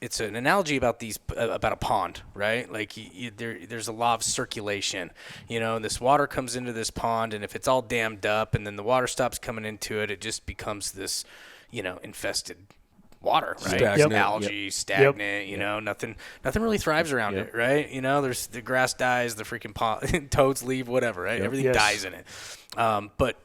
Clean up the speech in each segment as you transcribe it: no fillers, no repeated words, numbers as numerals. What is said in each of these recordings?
it's an analogy about about a pond, right? Like there's a law of circulation, and this water comes into this pond, and if it's all dammed up and then the water stops coming into it, it just becomes this, infested water, right? Stagnant. Algae, stagnant, nothing really thrives around it, right? There's the grass dies, the freaking pond, toads leave, whatever, right? Everything dies in it. But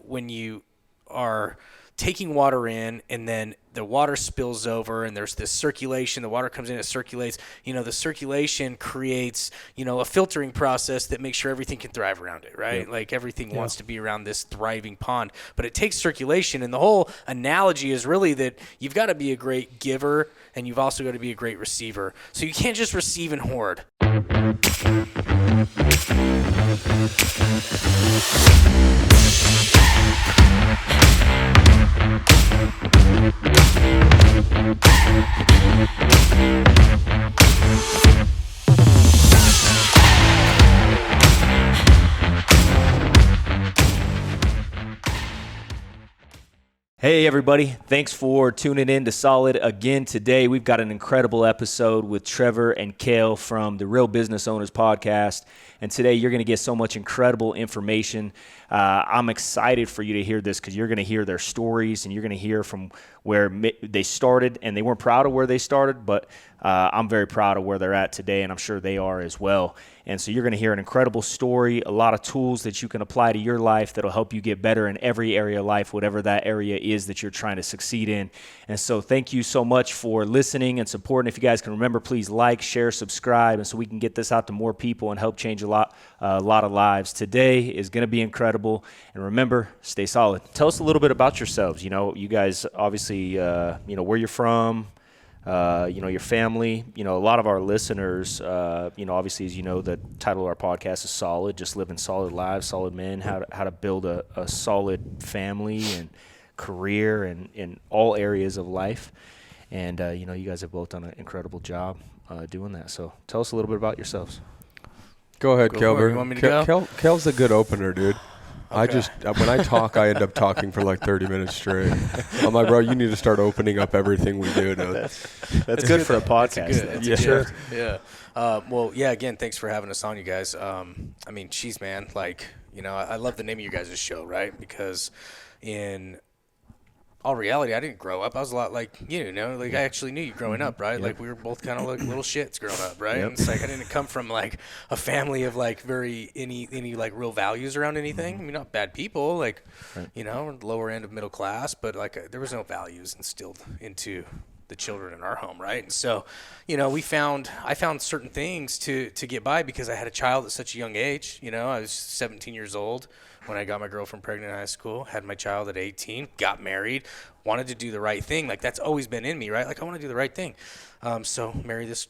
when you are taking water in and then the water spills over and there's this circulation, the water comes in, it circulates, the circulation creates, a filtering process that makes sure everything can thrive around it, right? Like everything wants to be around this thriving pond, but it takes circulation. And the whole analogy is really that you've got to be a great giver and you've also got to be a great receiver. So you can't just receive and hoard. Hey everybody, thanks for tuning in to Solid again today. We've got an incredible episode with Trevor and Kale from the Real Business Owners Podcast. And today you're going to get so much incredible information. I'm excited for you to hear this because you're going to hear their stories and you're going to hear from where they started, and they weren't proud of where they started, but I'm very proud of where they're at today, and I'm sure they are as well. And so you're going to hear an incredible story, a lot of tools that you can apply to your life that'll help you get better in every area of life, whatever that area is that you're trying to succeed in. And so thank you so much for listening and supporting. If you guys can remember, please like, share, subscribe, and so we can get this out to more people and help change a lot of lives. Today is going to be incredible. And remember, stay solid. Tell us a little bit about yourselves. You guys obviously, where you're from, your family. A lot of our listeners, obviously, as you know, the title of our podcast is Solid, just living solid lives, solid men, how to build a solid family and career and in all areas of life. And, you guys have both done an incredible job doing that. So tell us a little bit about yourselves. Go ahead, Kale. You want me to go? Kale's a good opener, dude. Okay. When I talk, I end up talking for like 30 minutes straight. I'm like, bro, you need to start opening up everything we do. That's good for a podcast. Yeah. Again, thanks for having us on, you guys. Geez, man, I love the name of you guys' show, right? Because in all reality, I didn't grow up. I was a lot like you, I actually knew you growing up, right? Like we were both kind of like little shits growing up, right? And it's like I didn't come from like a family of like any like real values around anything. I mean, not bad people, like lower end of middle class, but like there was no values instilled into the children in our home, right? And so, I found certain things to get by because I had a child at such a young age. I was 17 years old when I got my girlfriend pregnant in high school, had my child at 18, got married, wanted to do the right thing. Like that's always been in me, right? Like I want to do the right thing. So married this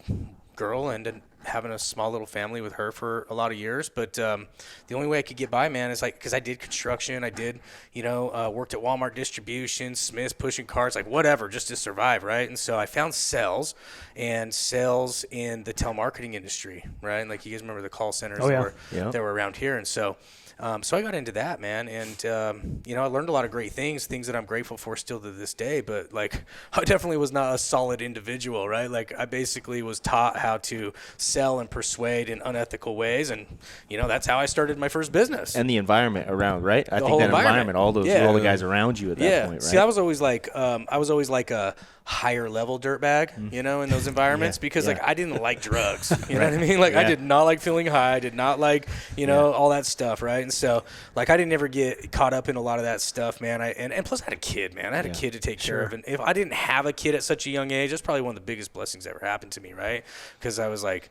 girl and having a small little family with her for a lot of years. But the only way I could get by, man, is because I did construction. I did, worked at Walmart distribution, Smith's, pushing carts, like whatever, just to survive, right? And so I found sales in the telemarketing industry, right? And like you guys remember the call centers that were around here. And so I got into that, man, and I learned a lot of great things that I'm grateful for still to this day. But like, I definitely was not a solid individual, right? Like, I basically was taught how to sell and persuade in unethical ways, and that's how I started my first business. And the environment around, right? I think that environment, all the guys around you at that point, right? See, I was always like a higher level dirtbag, in those environments because like I didn't like drugs, you know what I mean? Like I did not like feeling high. I did not like, all that stuff. Right. And so like, I didn't ever get caught up in a lot of that stuff, man. And plus I had a kid, man. I had a kid to take care of. And if I didn't have a kid at such a young age, that's probably one of the biggest blessings that ever happened to me. Right. Cause I was like,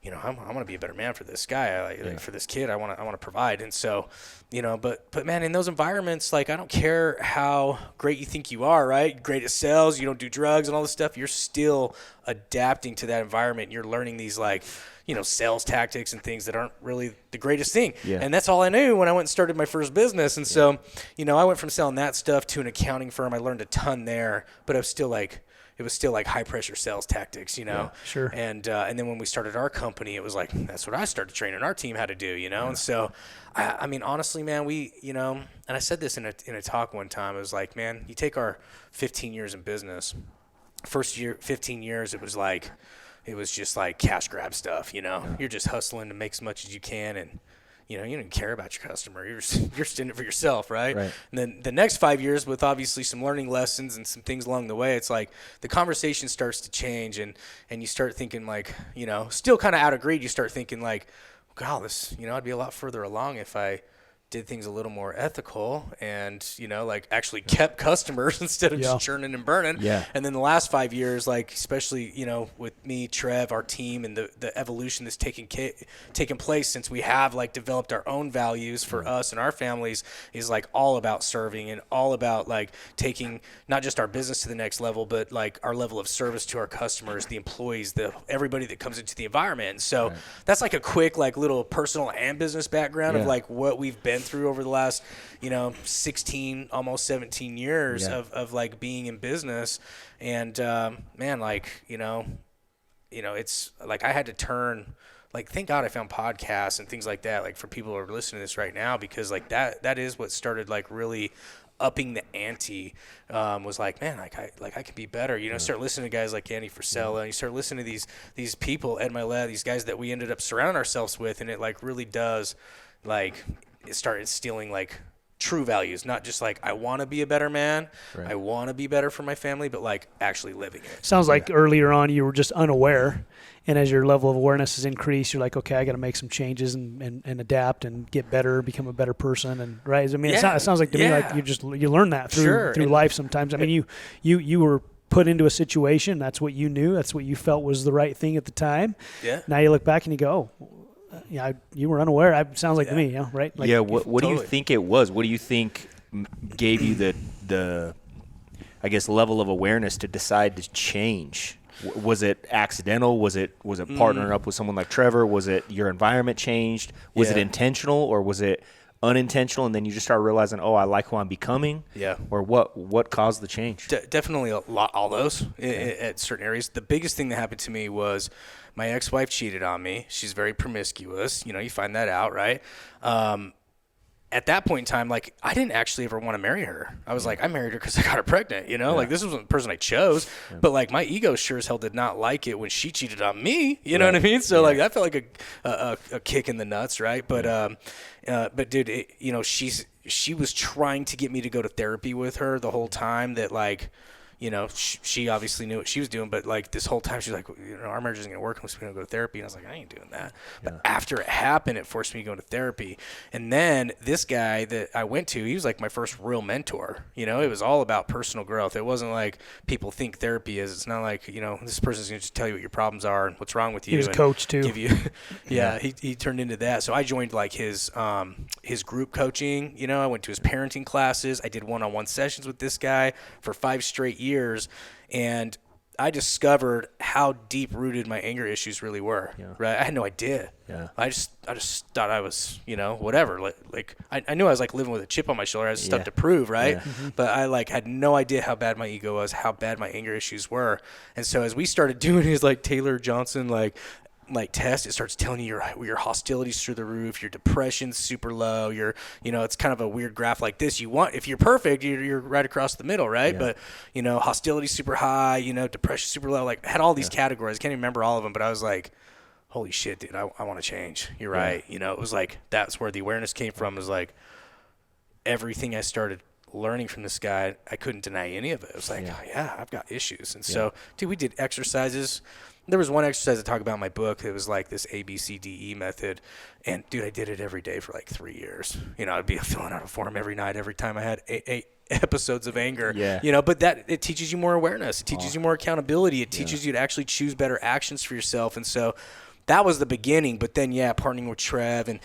I want to be a better man for this guy. For this kid, I want to provide. And so, but man, in those environments, like, I don't care how great you think you are, right? Great at sales, you don't do drugs and all this stuff. You're still adapting to that environment. You're learning these sales tactics and things that aren't really the greatest thing. Yeah. And that's all I knew when I went and started my first business. And so, I went from selling that stuff to an accounting firm. I learned a ton there, but it was still like high pressure sales tactics, Yeah, sure. And then when we started our company, it was like, that's what I started training our team how to do, And so, I mean, honestly, man, we, and I said this in a talk one time, it was like, man, you take our 15 years in business, first year, 15 years, it was just like cash grab stuff, You're just hustling to make as much as you can, and you don't even care about your customer. You're just in it for yourself, right? Right. And then the next 5 years, with obviously some learning lessons and some things along the way, it's like the conversation starts to change, and you start thinking like, still kind of out of greed, you start thinking like, God, this, I'd be a lot further along if I did things a little more ethical and, like actually kept customers instead of just churning and burning. Yeah. And then the last 5 years, like especially, with me, Trev, our team, and the evolution that's taken place since we have like developed our own values for us and our families is like all about serving and all about like taking not just our business to the next level, but like our level of service to our customers, the employees, everybody that comes into the environment. And so that's like a quick, like little personal and business background of like what we've been through over the last 16 almost 17 years of like being in business. And man, like it's like I had to turn, like, thank God I found podcasts and things like that, like for people who are listening to this right now, because like that is what started like really upping the ante. Was like, man, I could be better. Start listening to guys like Andy Frisella, and you start listening to these people, Ed Milet, these guys that we ended up surrounding ourselves with, and it like really does like it started instilling like true values, not just like I want to be a better man, I want to be better for my family, but like actually living it. Sounds like earlier on you were just unaware, and as your level of awareness has increased, you're like, okay, I got to make some changes and adapt and get better, become a better person, and right. I mean, it sounds like to me like you learn that through life sometimes. I mean, you were put into a situation, that's what you knew, that's what you felt was the right thing at the time. Yeah. Now you look back and you go, you were unaware. It sounds like to me, right? Like, what do you think it was? What do you think gave you the I guess level of awareness to decide to change? Was it accidental? Was it partnering up with someone like Trevor? Was it your environment changed? Was it intentional, or was it unintentional, and then you just start realizing, I like who I'm becoming? Yeah. Or what caused the change? Definitely all those at certain areas. The biggest thing that happened to me was my ex-wife cheated on me. She's very promiscuous. You find that out, right? At that point in time, like, I didn't actually ever want to marry her. I was like, I married her because I got her pregnant, Like, this wasn't the person I chose. Yeah. But, like, my ego sure as hell did not like it when she cheated on me. You know what I mean? So, like, that felt like a kick in the nuts, right? But, dude, she was trying to get me to go to therapy with her the whole time that, like, she obviously knew what she was doing, but like this whole time she's like, our marriage isn't going to work unless we don't go to therapy. And I was like, I ain't doing that. Yeah. But after it happened, it forced me to go to therapy. And then this guy that I went to, he was like my first real mentor. It was all about personal growth. It wasn't like people think therapy is. It's not like, this person's going to just tell you what your problems are and what's wrong with you. He was a coach too. Give you, he turned into that. So I joined like his group coaching. I went to his parenting classes. I did one-on-one sessions with this guy for 5 straight years, and I discovered how deep rooted my anger issues really were. Yeah. Right, I had no idea. Yeah, I just thought I was whatever. Like I knew I was like living with a chip on my shoulder. I had stuff to prove, right? Yeah. Mm-hmm. But I like had no idea how bad my ego was, how bad my anger issues were. And so as we started doing his like Taylor Johnson like test, it starts telling you your hostility's through the roof, your depression's super low, it's kind of a weird graph like this. If you're perfect, you're right across the middle, right? Yeah. But hostility's super high, depression super low. Like, I had all these categories. I can't even remember all of them, but I was like, holy shit, dude, I want to change. You're right. It was like that's where the awareness came from. Is like everything I started learning from this guy, I couldn't deny any of it. It was like, I've got issues. And so, dude, we did exercises. There was one exercise I talk about in my book. It was like this ABCDE method. And, dude, I did it every day for like 3 years. I'd be filling out a form every night, every time I had eight episodes of anger. Yeah. But it teaches you more awareness. It teaches you more accountability. It teaches you to actually choose better actions for yourself. And so that was the beginning. But then, partnering with Trev and,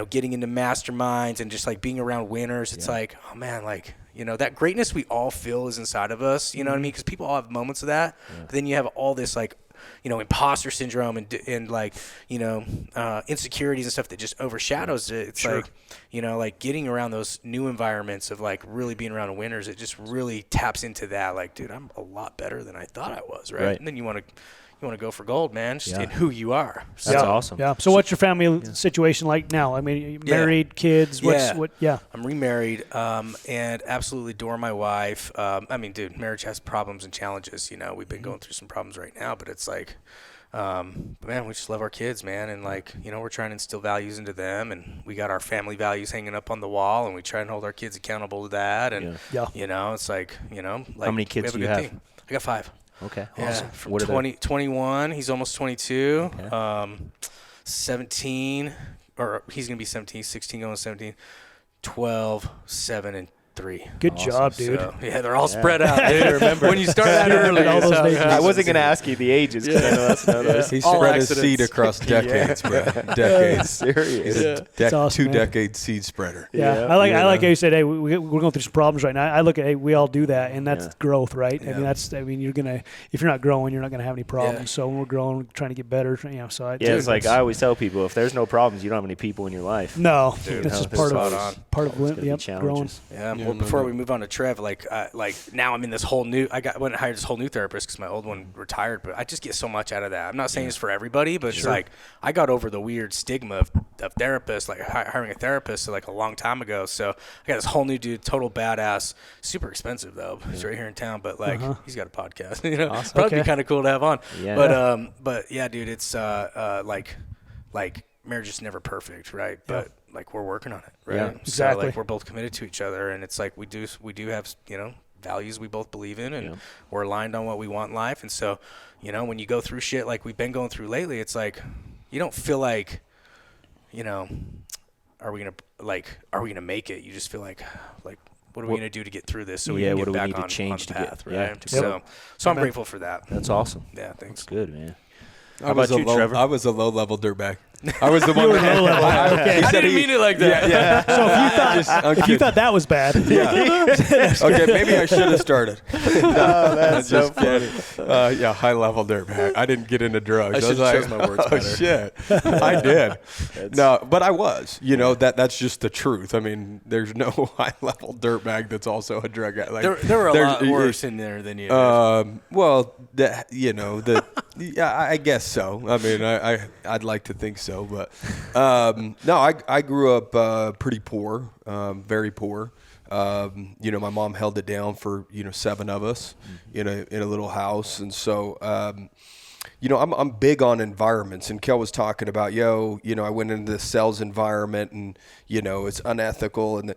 getting into masterminds and just like being around winners. It's like, oh, man, like, that greatness we all feel is inside of us. You know what I mean? Because people all have moments of that. Yeah. But then you have all this like, imposter syndrome and like, insecurities and stuff that just overshadows it. It's like, like getting around those new environments of like really being around winners, it just really taps into that. Like, dude, I'm a lot better than I thought I was. Right. And then you want want to go for gold, man, just Yeah. in who you are. So, That's awesome. Yeah. So what's your family situation like now? I mean, you married, kids. I'm remarried, and absolutely adore my wife. I mean, dude, marriage has problems and challenges. You know, we've been going through some problems right now, but it's like, but man, we just love our kids, man, and like, you know, we're trying to instill values into them, and we got our family values hanging up on the wall, and we try and hold our kids accountable to that, and you know, it's like, you know, like, how many kids do you have? I got 5. Okay, yeah, awesome. From 21, he's almost 22, 17, or he's gonna be 17, he's 16 going 17, 12, 7, and 3. Good job, dude. So, yeah, they're all spread out, dude. Remember, when you start that early, all those names. I wasn't going to ask you the ages. I know that's another. He spread his seed across decades, bro. Decades. Serious. He's a awesome, 2-decade seed spreader. Yeah, I like how you said, hey, we're going through some problems right now. I look at, hey, we all do that, and that's growth, right? Yeah. I mean, if you're not growing, you're not gonna have any problems. Yeah. So when we're growing, we're trying to get better. You know, so It's like I always tell people, if there's no problems, you don't have any people in your life. no, Dude, that's no, just part spot of on. It's gonna be growing. challenges. Yeah. Yeah, Well, no before doubt. we move on to Trev, like now I'm in this whole new. Went and hired this whole new therapist because my old one retired. But I just get so much out of that. I'm not saying it's for everybody, but it's like I got over the weird stigma of therapists, like hiring a therapist, like a long time ago. So I got this whole new dude, total badass, super expensive though. He's right here in town, but like he's got a podcast. You know, Awesome. probably be Okay. kind of cool to have on. Yeah. But yeah, dude, it's like marriage is never perfect, right? But like we're working on it, right? Yeah, exactly. So like we're both committed to each other, and it's like we do have, you know, values we both believe in, and we're aligned on what we want in life. And so, you know, when you go through shit like we've been going through lately, it's like you don't feel like, you know, are we gonna make it? You just feel like what are we gonna do to get through this so we can what get do we back need to on change the to get- path, yeah, right? to So I'm grateful for that. That's awesome. Yeah, thanks. That's good, man. I How about you, Trevor? I was a low-level dirtbag. I was the one were that low-level. Okay. he I said didn't mean it like that. Yeah. So if you thought that was bad, Okay, maybe I should have started. Oh, that's so Just kidding. High-level dirtbag. I didn't get into drugs. I was should've like, chose my words oh, better. shit. I did. No, but I was. You know, that's just the truth. I mean, there's no high-level dirtbag that's also a drug addict. Like, There were a there's- lot worse in there than you. Did. Well, yeah, I guess so. I mean, I'd like to think so, but no, I grew up pretty poor, very poor. You know, my mom held it down for 7 of us in a little house, and so you know, I'm big on environments. And Kale was talking about, I went into the sales environment, and it's unethical, and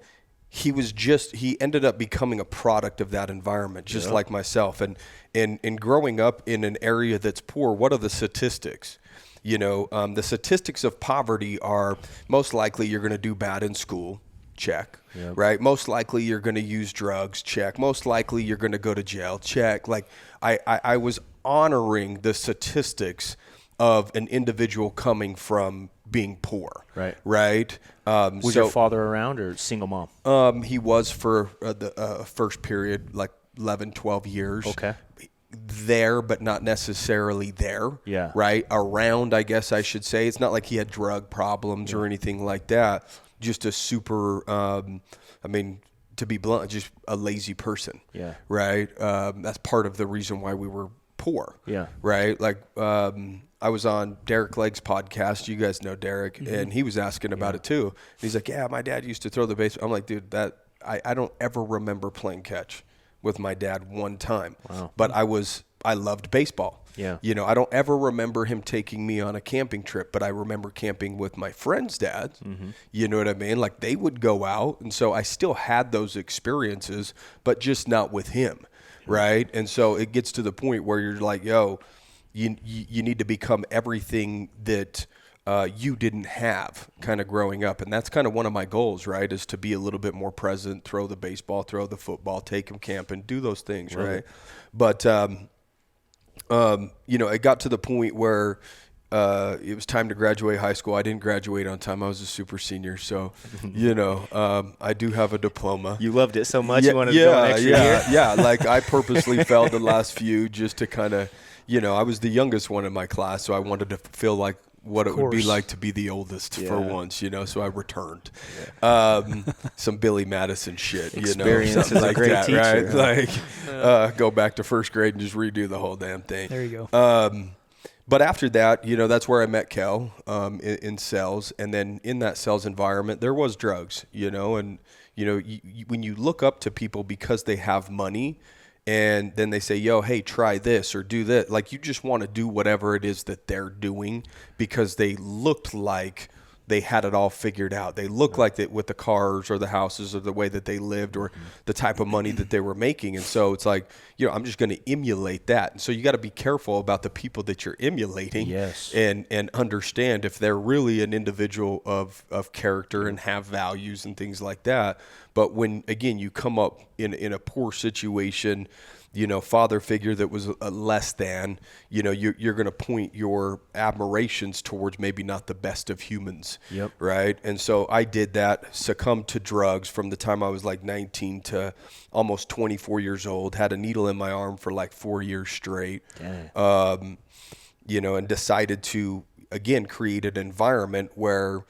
he ended up becoming a product of that environment, just like myself. And in growing up in an area that's poor, what are the statistics? The statistics of poverty are most likely you're going to do bad in school, check, right? Most likely you're going to use drugs, check. Most likely you're going to go to jail, check. Like I was honoring the statistics of an individual coming from being poor, right? Was your father around or single mom? He was for the first period, like 11, 12 years. Okay. There, but not necessarily there. Yeah. Right? Around, I guess I should say. It's not like he had drug problems or anything like that. Just a super, to be blunt, just a lazy person. Yeah. Right? That's part of the reason why we were poor. Yeah. Right? Like, I was on Derek Legg's podcast. You guys know Derek, and he was asking about it too. And he's like, "Yeah, my dad used to throw the baseball." I'm like, "Dude, I don't ever remember playing catch with my dad one time." Wow. But I loved baseball. Yeah. I don't ever remember him taking me on a camping trip, but I remember camping with my friends' dads. You know what I mean? Like they would go out, and so I still had those experiences, but just not with him. Right? And so it gets to the point where you're like, you need to become everything that you didn't have kind of growing up. And that's kind of one of my goals, right, is to be a little bit more present, throw the baseball, throw the football, take him camping, do those things, right? But, it got to the point where it was time to graduate high school. I didn't graduate on time. I was a super senior. So, I do have a diploma. You loved it so much you wanted to go an extra year? Yeah. Like I purposely failed the last few just to kind of, I was the youngest one in my class. So I wanted to feel like what it would be like to be the oldest for once, so I returned. Some Billy Madison shit, Experience something as a like great that, teacher, right? Like go back to first grade and just redo the whole damn thing. there you go. But after that, that's where I met Kale in sales. And then in that sales environment, there was drugs, and, when you look up to people because they have money and then they say, yo, hey, try this or do that. Like, you just want to do whatever it is that they're doing because they looked like they had it all figured out. They looked like that with the cars or the houses or the way that they lived or the type of money that they were making. And so it's like, I'm just going to emulate that. And so you got to be careful about the people that you're emulating. Yes. And understand if they're really an individual of character and have values and things like that. But when, again, you come up in a poor situation, father figure that was less than, you're going to point your admirations towards maybe not the best of humans. Yep. Right. And so I did that, succumbed to drugs from the time I was like 19 to almost 24 years old, had a needle in my arm for like 4 years straight. And decided to, again, create an environment where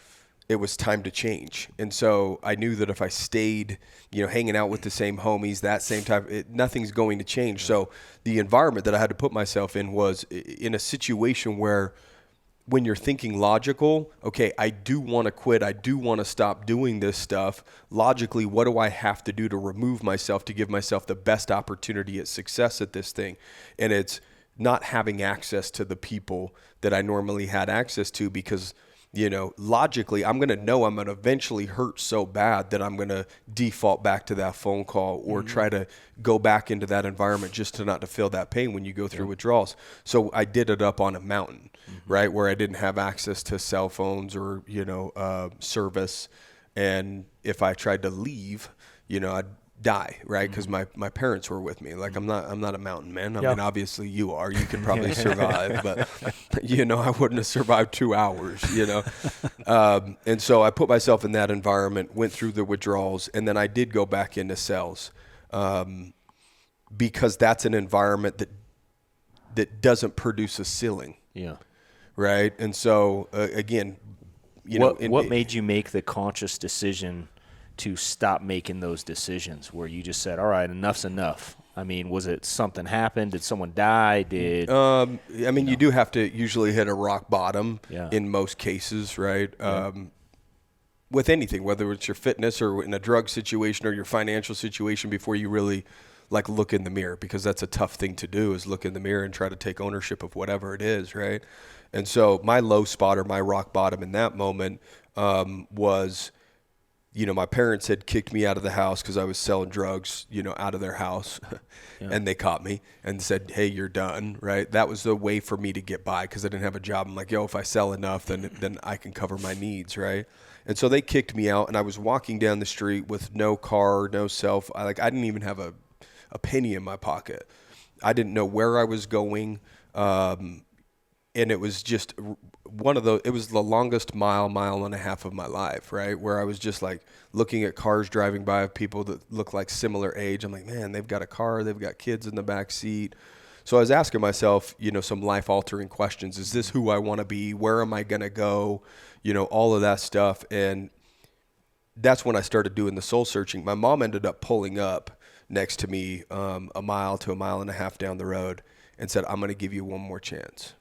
it was time to change. And so I knew that if I stayed, hanging out with the same homies, that same type, nothing's going to change. So the environment that I had to put myself in was in a situation where when you're thinking logical, okay, I do want to quit. I do want to stop doing this stuff. Logically, what do I have to do to remove myself to give myself the best opportunity at success at this thing? And it's not having access to the people that I normally had access to because logically, I'm going to know I'm going to eventually hurt so bad that I'm going to default back to that phone call or try to go back into that environment just to not to feel that pain when you go through withdrawals. So I did it up on a mountain, right, where I didn't have access to cell phones or, service. And if I tried to leave, I'd die, right? Because my parents were with me. Like, I'm not a mountain man. I mean, obviously you are. You could probably survive, but I wouldn't have survived 2 hours. And so I put myself in that environment, went through the withdrawals, and then I did go back into sales because that's an environment that doesn't produce a ceiling. Yeah. Right. And so again, what made you make the conscious decision to stop making those decisions where you just said, all right, enough's enough? I mean, was it something happened? Did someone die? You do have to usually hit a rock bottom in most cases, right? With anything, whether it's your fitness or in a drug situation or your financial situation, before you really look in the mirror, because that's a tough thing to do, is look in the mirror and try to take ownership of whatever it is, right? And so my low spot or my rock bottom in that moment was, my parents had kicked me out of the house because I was selling drugs, out of their house. And they caught me and said, hey, you're done, right? That was the way for me to get by because I didn't have a job. I'm like, if I sell enough, then I can cover my needs, right? And so they kicked me out, and I was walking down the street with no car, no I didn't even have a penny in my pocket. I didn't know where I was going. And it was just it was the longest mile and a half of my life, right? Where I was just looking at cars driving by of people that look like similar age. I'm like, man, they've got a car, they've got kids in the back seat. So I was asking myself, some life altering questions. Is this who I want to be? Where am I going to go? All of that stuff. And that's when I started doing the soul searching. My mom ended up pulling up next to me a mile to a mile and a half down the road and said, I'm going to give you one more chance.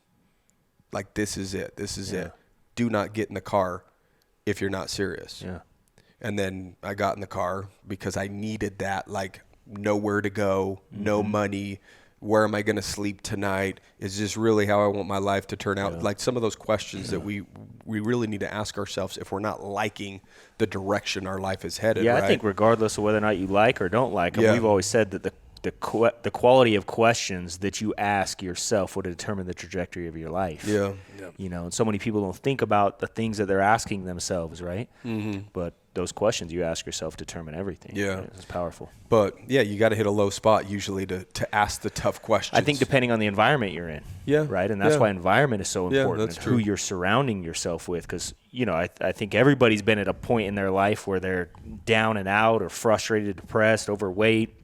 This is it. This is it. Do not get in the car if you're not serious. Yeah. And then I got in the car because I needed that, nowhere to go, no money. Where am I going to sleep tonight? Is this really how I want my life to turn out? Yeah. Some of those questions that we really need to ask ourselves if we're not liking the direction our life is headed. Yeah, right? I think regardless of whether or not you like or don't like them, we've always said that the quality of questions that you ask yourself will determine the trajectory of your life. Yeah. And so many people don't think about the things that they're asking themselves, right? Mm-hmm. But those questions you ask yourself determine everything. Yeah. Right? It's powerful. But, you got to hit a low spot usually to ask the tough questions. I think depending on the environment you're in. Yeah. Right? And that's why environment is so important. That's who you're surrounding yourself with. Because, I think everybody's been at a point in their life where they're down and out or frustrated, depressed, overweight,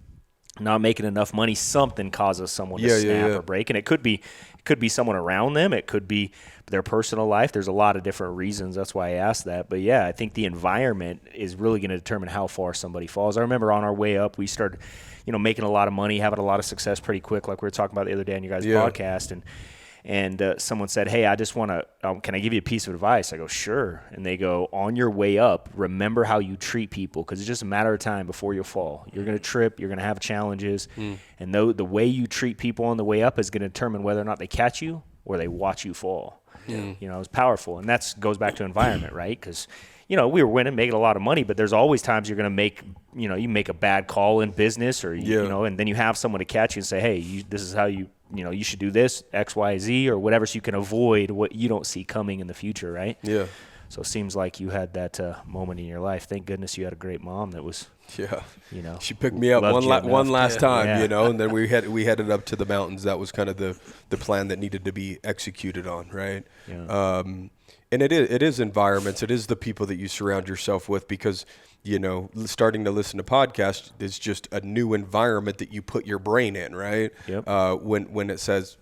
not making enough money. Something causes someone to snap or break. And it could be someone around them. It could be their personal life. There's a lot of different reasons. That's why I asked that. But I think the environment is really going to determine how far somebody falls. I remember on our way up, we started, making a lot of money, having a lot of success pretty quick, like we were talking about the other day on you guys' podcast. and someone said, hey, I just want to, can I give you a piece of advice? I go, sure. And they go, on your way up, remember how you treat people, because it's just a matter of time before you fall. You're going to trip. You're going to have challenges. And the way you treat people on the way up is going to determine whether or not they catch you or they watch you fall. You know, it's powerful. And that goes back to environment, right? Because, you know, we were winning, making a lot of money, but there's always times you're going to make, you know, you make a bad call in business, or, you know, and then you have someone to catch you and say, hey, this is how you know, you should do this, X, Y, Z, or whatever, so you can avoid what you don't see coming in the future, right? Yeah. So it seems like you had that moment in your life. Thank goodness you had a great mom that was, you know. She picked me up one last time, you know, and then we headed up to the mountains. That was kind of the plan that needed to be executed on, right? Yeah. And it is environments. It is the people that you surround yourself with, because, you know, starting to listen to podcasts is just a new environment that you put your brain in, right? Yep. When it says,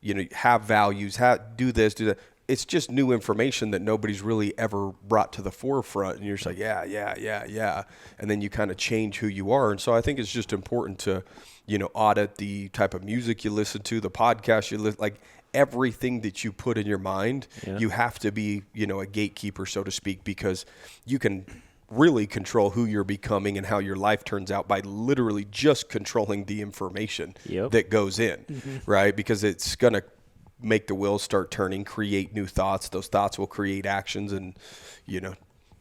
you know, have values, do this, do that. It's just new information that nobody's really ever brought to the forefront. And you're just like, yeah. And then you kind of change who you are. And so I think it's just important to, you know, audit the type of music you listen to, the podcast you listen, like everything that you put in your mind. You have to be, you know, a gatekeeper, so to speak, because you can really control who you're becoming and how your life turns out by literally just controlling the information that goes in, right? Because it's going to make the wheels start turning, create new thoughts. Those thoughts will create actions and, you know,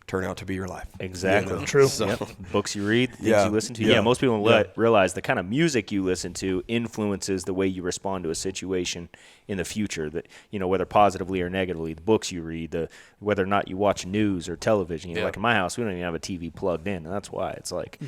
turn out to be your life. Exactly. You know? True. So, Books you read, things you listen to. Yeah, most people don't realize the kind of music you listen to influences the way you respond to a situation in the future, that, you know, whether positively or negatively. The books you read, whether or not you watch news or television. You know, like in my house, we don't even have a TV plugged in, and that's why it's like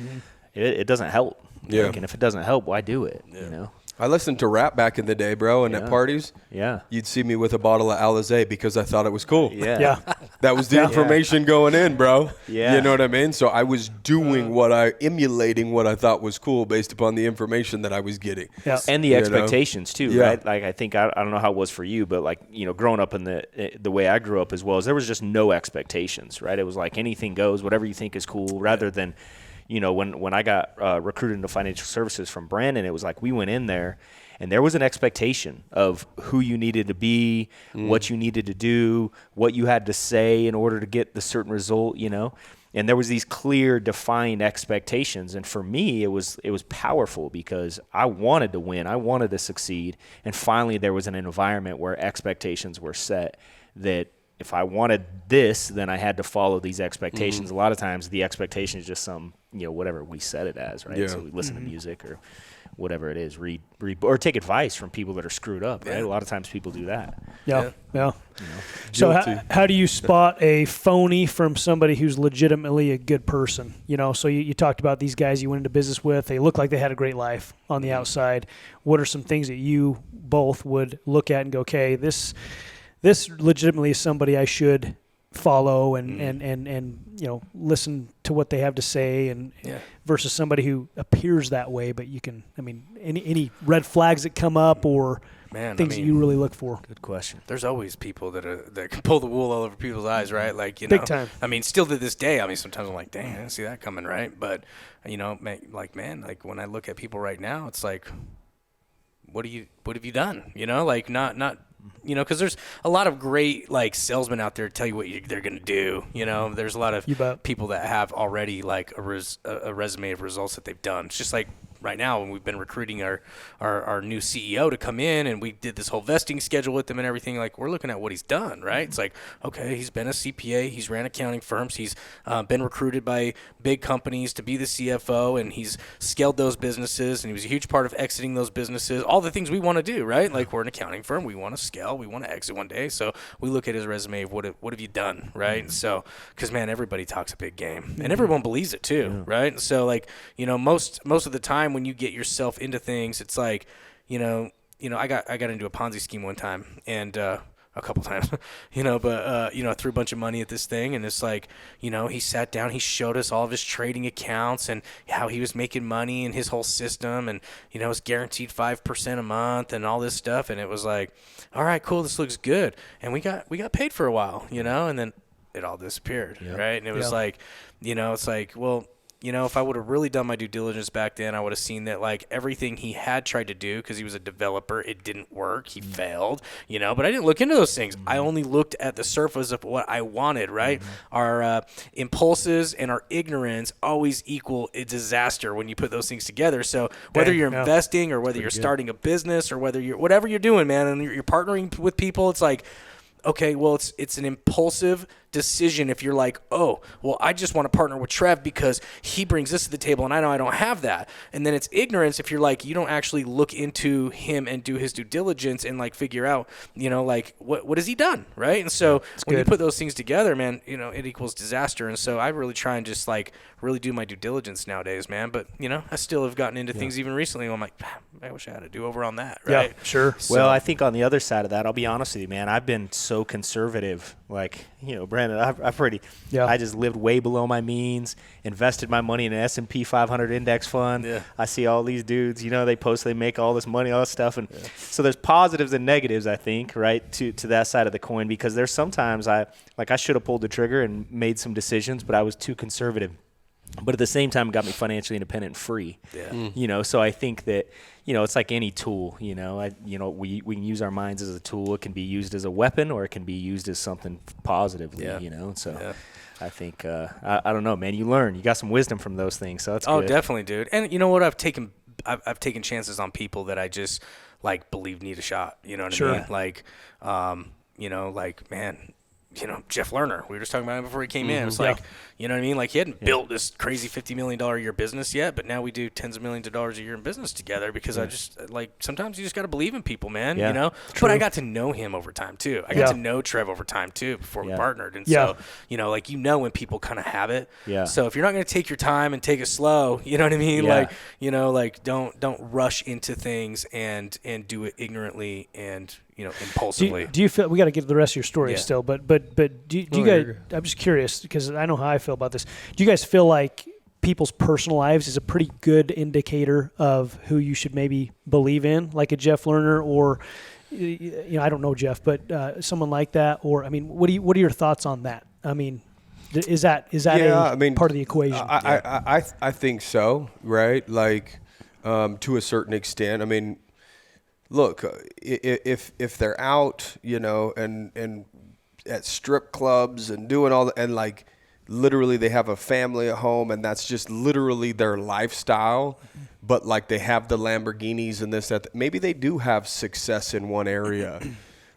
it doesn't help. Like, and if it doesn't help, why do it? You know. I listened to rap back in the day, bro, and at parties, you'd see me with a bottle of Alizé because I thought it was cool. That was the information going in, bro. You know what I mean? So I was doing emulating what I thought was cool based upon the information that I was getting. And the expectations too, right? Like I think, I don't know how it was for you, but like, you know, growing up in the way I grew up as well, is there was just no expectations, right? It was like anything goes, whatever you think is cool, rather than, you know, when I got recruited into financial services from Brandon, it was like we went in there and there was an expectation of who you needed to be, what you needed to do, what you had to say in order to get the certain result, you know. And there was these clear, defined expectations. And for me, it was powerful because I wanted to win. I wanted to succeed. And finally, there was an environment where expectations were set that if I wanted this, then I had to follow these expectations. A lot of times the expectation is just some, you know, whatever we set it as, right? So we listen to music or whatever it is, read, or take advice from people that are screwed up, right? A lot of times people do that. Yeah. You know? So how do you spot a phony from somebody who's legitimately a good person? You know, so you talked about these guys you went into business with. They look like they had a great life on the outside. What are some things that you both would look at and go, okay, this legitimately is somebody I should follow and you know, listen to what they have to say, and versus somebody who appears that way, but you can, I mean, any red flags that come up or things that you really look for? Good question. There's always people that can pull the wool all over people's eyes, right? Like, you know, big time. I mean, still to this day, I mean, sometimes I'm like, dang, I didn't see that coming, right? But, you know, like when I look at people right now, it's like, what have you done? You know, like not. You know, because there's a lot of great, like, salesmen out there to tell you what they're going to do. You know, there's a lot of people that have already, like, a resume of results that they've done. It's just like right now when we've been recruiting our new CEO to come in, and we did this whole vesting schedule with him and everything. Like, we're looking at what he's done, right? It's like, okay, he's been a CPA. He's ran accounting firms. He's been recruited by big companies to be the CFO, and he's scaled those businesses, and he was a huge part of exiting those businesses. All the things we want to do, right? Like, we're an accounting firm. We want to scale. We want to exit one day. So we look at his resume of what have you done, right? And so, because, man, everybody talks a big game, and everyone believes it too, right? And so, like, you know, most of the time when you get yourself into things, it's like, you know, I got into a Ponzi scheme one time, and a couple times, you know, but you know, I threw a bunch of money at this thing, and it's like, you know, he sat down, he showed us all of his trading accounts and how he was making money and his whole system, and, you know, it was guaranteed 5% a month and all this stuff, and it was like, all right, cool, this looks good, and we got paid for a while, you know, and then it all disappeared, right? And it was like, you know, it's like, well, if I would have really done my due diligence back then, I would have seen that like everything he had tried to do, because he was a developer, it didn't work. He failed, but I didn't look into those things. I only looked at the surface of what I wanted, right? Our impulses and our ignorance always equal a disaster when you put those things together. So whether you're investing or whether you're starting a business or whatever you're doing, man, and you're partnering with people, it's like, okay, well, it's an impulsive decision if you're like, oh, well, I just want to partner with Trev because he brings this to the table and I know I don't have that. And then it's ignorance if you're like, you don't actually look into him and do his due diligence and like figure out, like what has he done, right? And so when you put those things together, man, it equals disaster. And so I really try and just like really do my due diligence nowadays, man. But, I still have gotten into things even recently. I'm like, I wish I had a do-over on that, right? Yeah, sure. Well, I think on the other side of that, I'll be honest with you, man, I've been so conservative. Like, Brandon, I just lived way below my means, invested my money in an S&P 500 index fund. Yeah. I see all these dudes, they post, they make all this money, all this stuff. And so there's positives and negatives, I think, right, to that side of the coin, because there's sometimes I should have pulled the trigger and made some decisions, but I was too conservative. But at the same time, it got me financially independent and free. Yeah. So I think that, it's like any tool, we can use our minds as a tool. It can be used as a weapon or it can be used as something positively, So I think, I don't know, man, you learn. You got some wisdom from those things, so that's good. Oh, definitely, dude. And you know what? I've taken chances on people that I just, like, believe need a shot. You know what I mean? Like, like, man, Jeff Lerner, we were just talking about him before he came in. It was like, you know what I mean? Like, he hadn't built this crazy $50 million a year business yet, but now we do tens of millions of dollars a year in business together because I just, like, sometimes you just got to believe in people, man, But I got to know him over time, too. I got to know Trev over time, too, before we partnered. And so, like, when people kind of have it. Yeah. So if you're not going to take your time and take it slow, you know what I mean? Yeah. Like, don't rush into things and do it ignorantly and impulsively. Do you feel, we got to get to the rest of your story still, but do you guys, I'm just curious because I know how I feel about this. Do you guys feel like people's personal lives is a pretty good indicator of who you should maybe believe in, like a Jeff Lerner or, I don't know Jeff, but someone like that? Or, I mean, what are your thoughts on that? I mean, is that part of the equation? I think so, right? Like, to a certain extent. I mean, look, if they're out, and at strip clubs and doing all and like literally they have a family at home and that's just literally their lifestyle, but like they have the Lamborghinis and this, that, maybe they do have success in one area,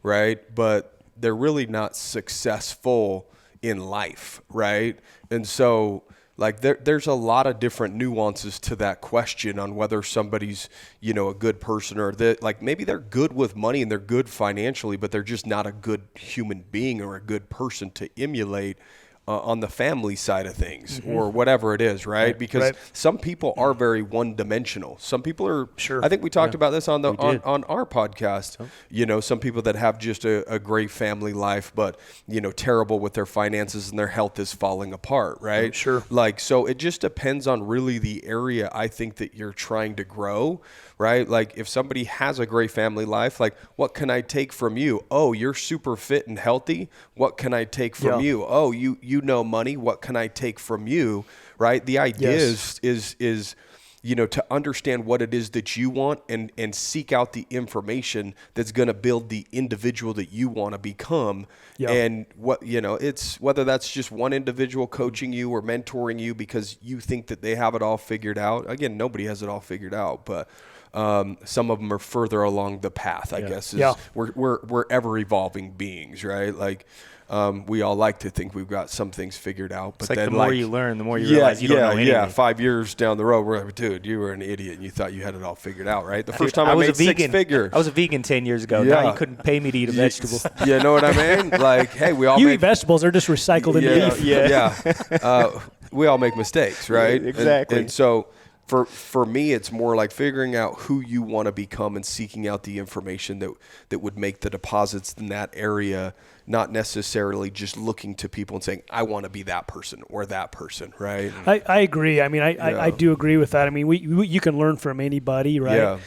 right? But they're really not successful in life, right? And so like there's a lot of different nuances to that question on whether somebody's, a good person or that, like maybe they're good with money and they're good financially, but they're just not a good human being or a good person to emulate on the family side of things or whatever it is, right? Because some people are very one-dimensional. Some people are, I think we talked about this on our podcast, some people that have just a great family life, but, terrible with their finances and their health is falling apart, right? Sure. Like, so it just depends on really the area I think that you're trying to grow, right? Like if somebody has a great family life, like what can I take from you? Oh, you're super fit and healthy. What can I take from you? Oh, you know money. What can I take from you? Right? The idea is to understand what it is that you want and seek out the information that's going to build the individual that you want to become. And what, it's whether that's just one individual coaching you or mentoring you because you think that they have it all figured out. Again, nobody has it all figured out, but some of them are further along the path, I guess. We're ever evolving beings, right? Like, we all like to think we've got some things figured out, but it's like then the more you learn, the more you realize you don't know anything. Yeah, 5 years down the road, we're like, dude, you were an idiot and you thought you had it all figured out, right? The first time I made six figures. I was a vegan 10 years ago. Yeah. Now you couldn't pay me to eat a vegetable. You know what I mean? Like, hey, we all eat vegetables. They're just recycled into beef. We all make mistakes, right? Exactly. And so For me, it's more like figuring out who you want to become and seeking out the information that would make the deposits in that area, not necessarily just looking to people and saying, I want to be that person or that person, right? I agree. I mean, I do agree with that. I mean, you can learn from anybody, right? Yeah.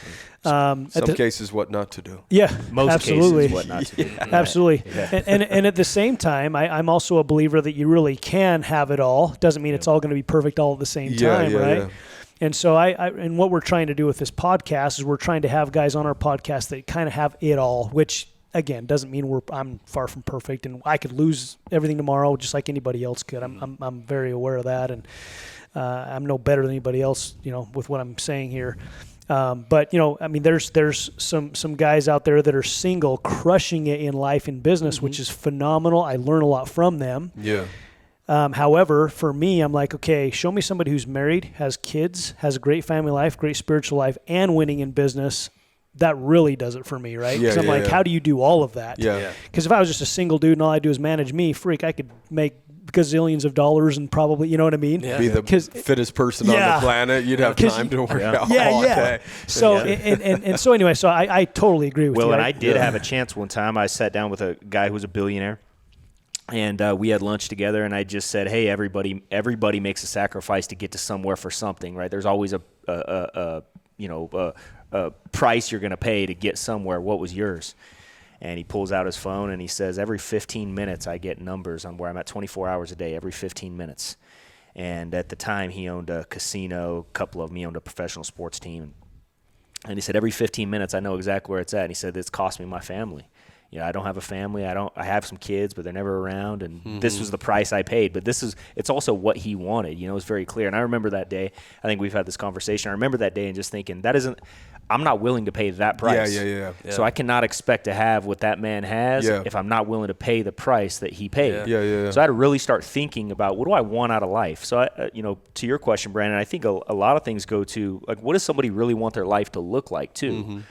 Some cases, what not to do. Yeah, Most absolutely. cases, what not to do. Absolutely. And at the same time, I'm also a believer that you really can have it all. Doesn't mean it's all going to be perfect all at the same time, right? Yeah. And so and what we're trying to do with this podcast is we're trying to have guys on our podcast that kind of have it all, which again doesn't mean I'm far from perfect, and I could lose everything tomorrow just like anybody else could. I'm very aware of that, and I'm no better than anybody else, with what I'm saying here. But I mean, there's some guys out there that are single, crushing it in life and business, which is phenomenal. I learn a lot from them. Yeah. However, for me, I'm like, okay, show me somebody who's married, has kids, has a great family life, great spiritual life, and winning in business. That really does it for me, right? Because I'm like, how do you do all of that? Yeah. Because if I was just a single dude and all I do is manage me, I could make gazillions of dollars and probably, you know what I mean? Yeah. Be the fittest person on the planet. You'd have time to work out all day. So, and so anyway, so I totally agree with you. Well, and I did have a chance one time. I sat down with a guy who was a billionaire. And we had lunch together, and I just said, "Hey, everybody makes a sacrifice to get to somewhere for something, right? There's always a price you're going to pay to get somewhere. What was yours?" And he pulls out his phone and he says, "Every 15 minutes, I get numbers on where I'm at 24 hours a day. Every 15 minutes." And at the time, he owned a casino. A couple of them, he owned a professional sports team. And he said, "Every 15 minutes, I know exactly where it's at." And he said, "It's cost me my family. I don't have a family. I have some kids, but they're never around. And this was the price I paid." But it's also what he wanted. It's very clear. And I remember that day. I think we've had this conversation. I remember that day and just thinking, I'm not willing to pay that price. Yeah. So I cannot expect to have what that man has if I'm not willing to pay the price that he paid. Yeah. So I had to really start thinking about, what do I want out of life? So to your question, Brandon, I think a lot of things go to, like, what does somebody really want their life to look like too?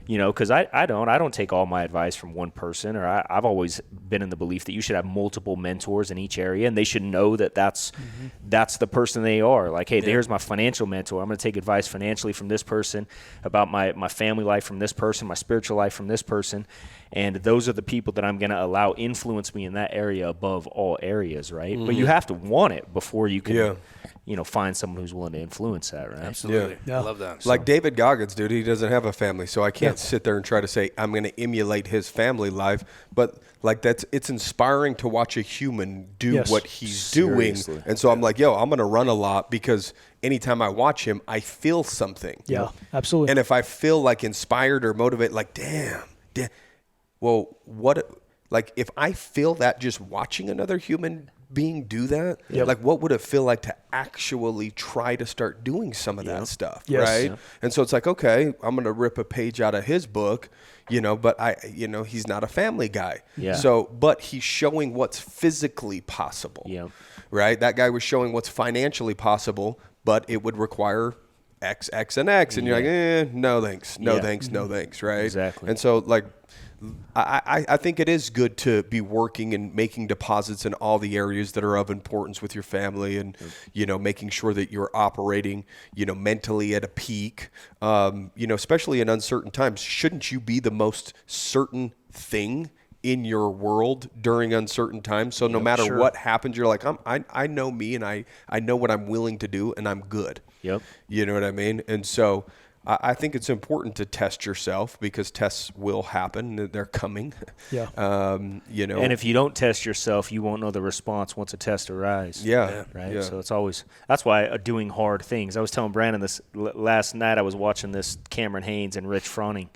Because I don't take all my advice from one person, or I've always been in the belief that you should have multiple mentors in each area, and they should know that that's the person they are. Like, hey, there's my financial mentor. I'm going to take advice financially from this person, about my family life from this person, my spiritual life from this person, and those are the people that I'm going to allow influence me in that area above all areas, right? But you have to want it before you can find someone who's willing to influence that, right? Absolutely. I love that. Like David Goggins, dude, he doesn't have a family, so I can't sit there and try to say I'm going to emulate his family life, but like it's inspiring to watch a human do what he's doing. And so I'm like, I'm going to run a lot because anytime I watch him, I feel something. Yeah, absolutely. And if I feel like inspired or motivated, like, damn. Well, if I feel that just watching another human being do that, like, what would it feel like to actually try to start doing some of that stuff, right? And so it's like, okay, I'm going to rip a page out of his book, but he's not a family guy. So, but he's showing what's physically possible, right? That guy was showing what's financially possible, but it would require X, X, and X. And you're like, no thanks, no thanks, right? Exactly. And so, like, I think it is good to be working and making deposits in all the areas that are of importance with your family, and making sure that you're operating mentally at a peak, especially in uncertain times. Shouldn't you be the most certain thing in your world during uncertain times? So no matter what happens, you're like, I know me, and I know what I'm willing to do, and I'm good. You know what I mean? And so I think it's important to test yourself, because tests will happen. They're coming. And if you don't test yourself, you won't know the response once a test arrives. Right. So that's why doing hard things. I was telling Brandon this last night. I was watching this Cameron Haynes and Rich Froning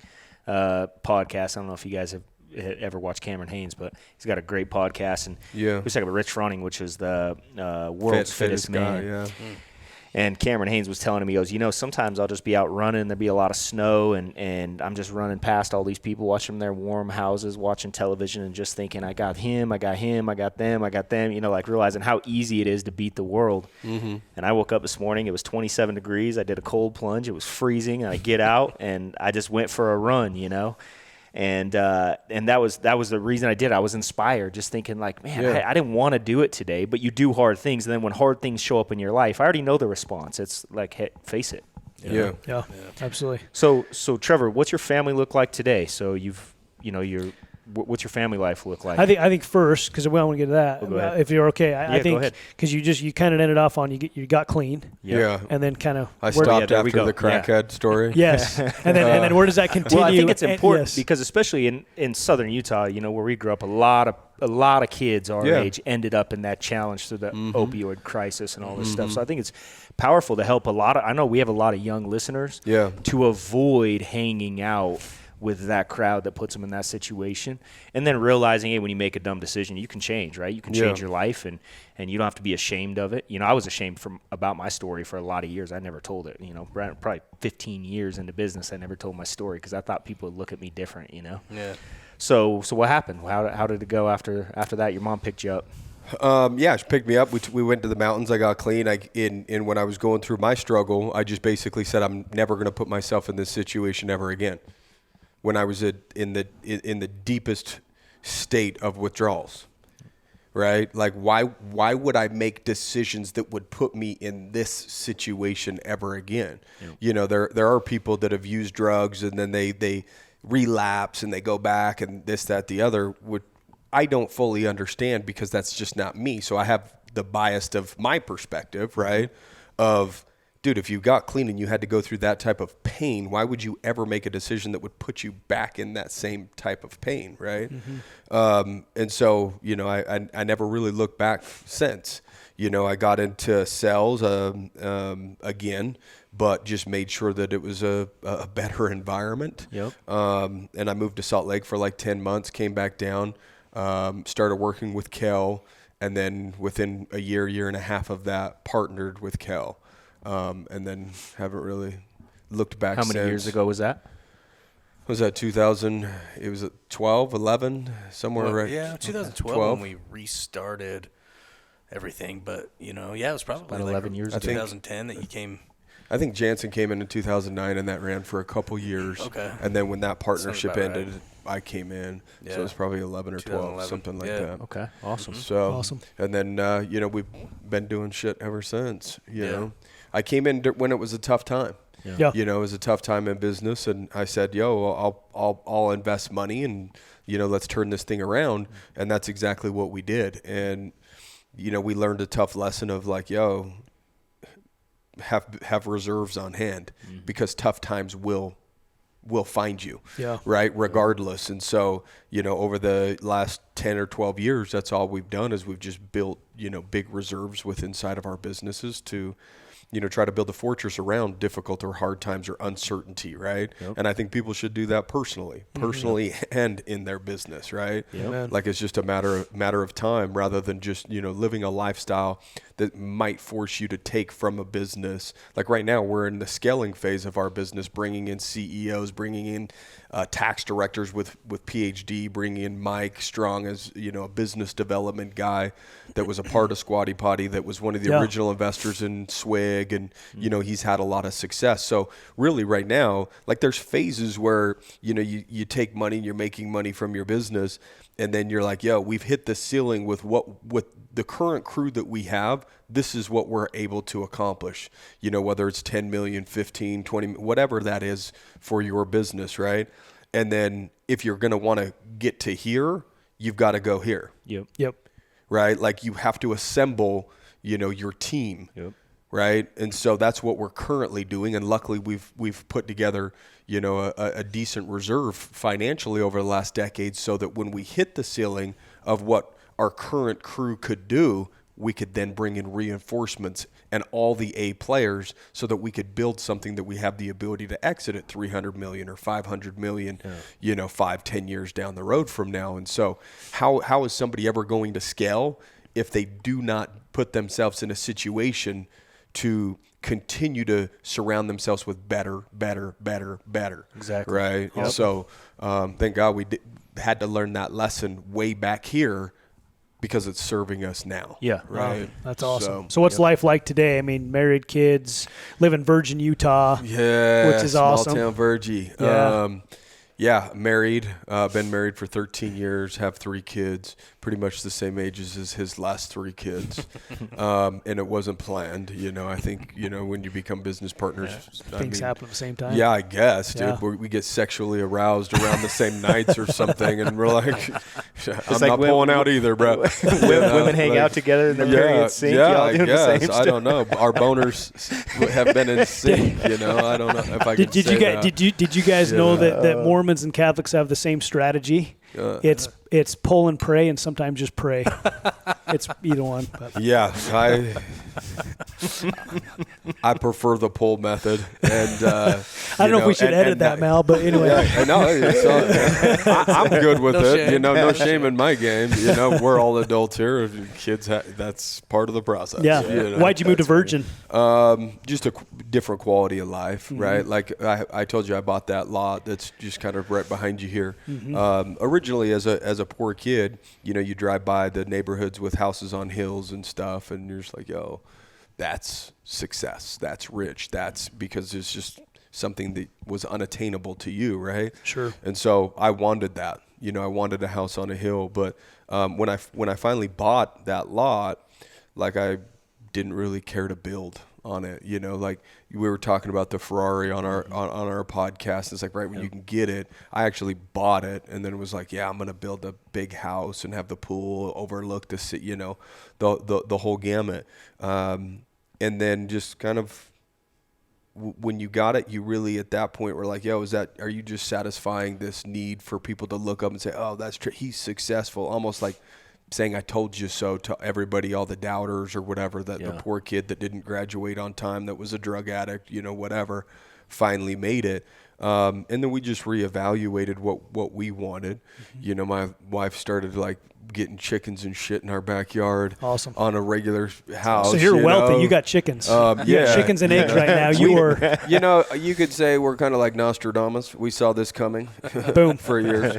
podcast. I don't know if you guys have ever watched Cameron Haynes, but he's got a great podcast. And he was talking about Rich Froning, which is the world's fittest man. Guy, And Cameron Haynes was telling him, he goes, sometimes I'll just be out running. There'll be a lot of snow, and I'm just running past all these people, watching their warm houses, watching television, and just thinking, I got him, I got him, I got them, like realizing how easy it is to beat the world. And I woke up this morning, it was 27 degrees. I did a cold plunge. It was freezing, and I get out, and I just went for a run, And that was the reason I did it. I was inspired, just thinking like, man, I didn't want to do it today, but you do hard things. And then when hard things show up in your life, I already know the response. It's like, hey, face it. Yeah. Yeah, absolutely. So Trevor, what's your family look like today? So what's your family life look like? I think first, because we want to get to that. Oh, go ahead. If you're okay, I Go think ahead. because you kind of ended off on you got clean, Yeah. and then kind of I stopped there we after go. the crackhead story. yes, and then where does that continue? Well, I think it's important yes. because especially in southern Utah, where we grew up, a lot of kids our age ended up in that challenge through the opioid crisis and all this stuff. So I think it's powerful to help I know we have a lot of young listeners to avoid hanging out with that crowd that puts them in that situation, and then realizing, hey, when you make a dumb decision, you can change, right? You can change your life, and you don't have to be ashamed of it. I was ashamed about my story for a lot of years. I never told it. Probably 15 years into business, I never told my story because I thought people would look at me different. Yeah. So what happened? How did it go after that? Your mom picked you up. She picked me up. We went to the mountains. I got clean. When I was going through my struggle, I just basically said I'm never going to put myself in this situation ever again. When I was in the deepest state of withdrawals, right? Like why would I make decisions that would put me in this situation ever again? Yep. There are people that have used drugs and then they relapse and they go back and this, that, the other. I don't fully understand because that's just not me. So I have the bias of my perspective, right? Of, dude, if you got clean and you had to go through that type of pain, why would you ever make a decision that would put you back in that same type of pain, right? And so, I never really looked back since. I got into sales again, but just made sure that it was a better environment. Yep. And I moved to Salt Lake for like 10 months, came back down, started working with Kale, and then within a year and a half of that, partnered with Kale. And then haven't really looked back How since. many years ago was that? Was that 2000? It was 12, 11, somewhere right? Yeah, 2012 when we restarted everything. But, it was probably About 11 years ago. 2010 that you came. I think Jansen came in 2009, and that ran for a couple years. Okay. And then when that partnership about ended, right. I came in. Yeah. So it was probably 11 or 12, something like that. Okay, awesome. So, Awesome. And then, we've been doing shit ever since, you know. I came in when it was a tough time. Yeah. It was a tough time in business, and I said, I'll invest money, and let's turn this thing around, and that's exactly what we did. And we learned a tough lesson of like, have reserves on hand because tough times will find you, right? Regardless. And so, over the last 10 or 12 years, that's all we've done is we've just built, big reserves inside of our businesses to try to build a fortress around difficult or hard times or uncertainty, right? Yep. And I think people should do that personally and in their business, right? Yep. Like it's just a matter of time rather than just, living a lifestyle that might force you to take from a business. Like right now, we're in the scaling phase of our business, bringing in CEOs, bringing in tax directors with PhD, bringing in Mike Strong as, a business development guy that was a part of Squatty Potty, that was one of the original investors in Swig, and, he's had a lot of success. So really right now, like there's phases where, you take money, you're making money from your business, and then you're like, we've hit the ceiling with the current crew that we have. This is what we're able to accomplish, whether it's 10 million, 15, 20, whatever that is for your business, right? And then if you're going to want to get to here, you've got to go here. Yep. Right? Like you have to assemble, your team. Yep. Right? And so that's what we're currently doing. And luckily we've put together, a decent reserve financially over the last decade so that when we hit the ceiling of what our current crew could do, we could then bring in reinforcements and all the A players so that we could build something that we have the ability to exit at 300 million or 500 million, 5-10 years down the road from now. And so how is somebody ever going to scale if they do not put themselves in a situation to continue to surround themselves with better? Exactly. Right. Yep. So thank God we had to learn that lesson way back here because it's serving us now. Yeah. Right. Wow, that's awesome. So what's life like today? I mean, married, kids, live in Virgin, Utah. Yeah. Which is awesome. Small town Virgie. Yeah. Yeah, married. Been married for 13 years. Have 3 kids. Pretty much the same ages as his last 3 kids. And it wasn't planned. I think when you become business partners, Things happen at the same time. Yeah, I guess, dude. Yeah. We get sexually aroused around the same nights or something, and we're like, I'm like not pulling out either, bro. Women hang out together in their period sync. Yeah, Y'all doing the I same guess. stuff. I don't know. Our boners have been in sync. I don't know if I can Did say you guys that. did you guys know that Mormons and Catholics have the same strategy? It's pull and pray, and sometimes just pray. It's either one. But. Yeah, I prefer the pull method, and I don't know if we should edit that, Mal, but anyway. Yeah, no, I'm good with No it. shame. No shame in my game. We're all adults here. Kids, that's part of the process. Yeah. Why'd you move to Virgin? Just a different quality of life, right? Like I told you, I bought that lot that's just kind of right behind you here. Originally, as a poor kid, you drive by the neighborhoods with houses on hills and stuff, and you're just like, yo, that's success. That's rich. That's because it's just something that was unattainable to you, right? Sure. And so I wanted that. I wanted a house on a hill, but when I finally bought that lot, like I didn't really care to build on it. Like we were talking about the Ferrari on our podcast. It's like right when you can get it, I actually bought it, and then it was like, yeah, I'm gonna build a big house and have the pool overlook the city, the whole gamut. And then just kind of when you got it, you really at that point were like, yo, are you just satisfying this need for people to look up and say, oh, that's true, he's successful, almost like saying I told you so to everybody, all the doubters or whatever, that the poor kid that didn't graduate on time, that was a drug addict, whatever, finally made it. And then we just reevaluated what we wanted. My wife started like getting chickens and shit in our backyard. Awesome. On a regular house. So you're wealthy. You got chickens. You got chickens and eggs right now. You could say we're kind of like Nostradamus. We saw this coming. Boom. For years.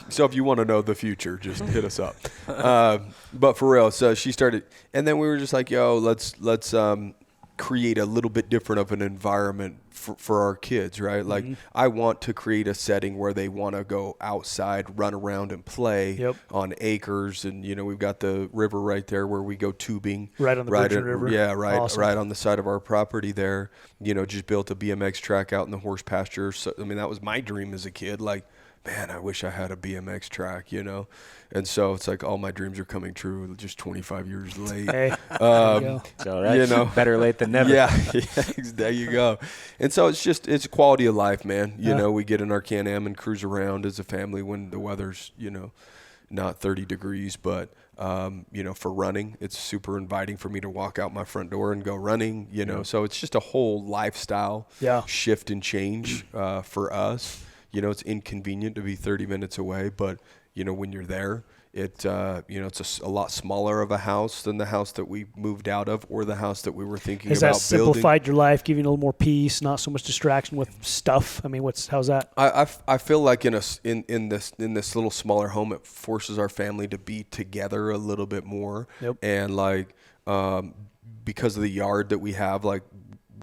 So if you want to know the future, just hit us up. But for real, so she started, and then we were just like, yo, let's create a little bit different of an environment for our kids, right? Like I want to create a setting where they want to go outside, run around and play on acres. And, we've got the river right there where we go tubing. Right on the Virgin River. Yeah, right. Awesome. Right on the side of our property there, just built a BMX track out in the horse pasture. So, that was my dream as a kid. Like, man, I wish I had a BMX track, And so it's like all my dreams are coming true just 25 years late. Hey, It's all right. Better late than never. Yeah, there you go. And so it's quality of life, man. We get in our Can-Am and cruise around as a family when the weather's, not 30 degrees, but for running, it's super inviting for me to walk out my front door and go running, So it's just a whole lifestyle shift and change for us. It's inconvenient to be 30 minutes away, but when you're there, it's a lot smaller of a house than the house that we moved out of or the house that we were thinking about building. Has that simplified your life, giving you a little more peace, not so much distraction with stuff? How's that? I feel like in this little smaller home, it forces our family to be together a little bit more. Yep. And like because of the yard that we have, like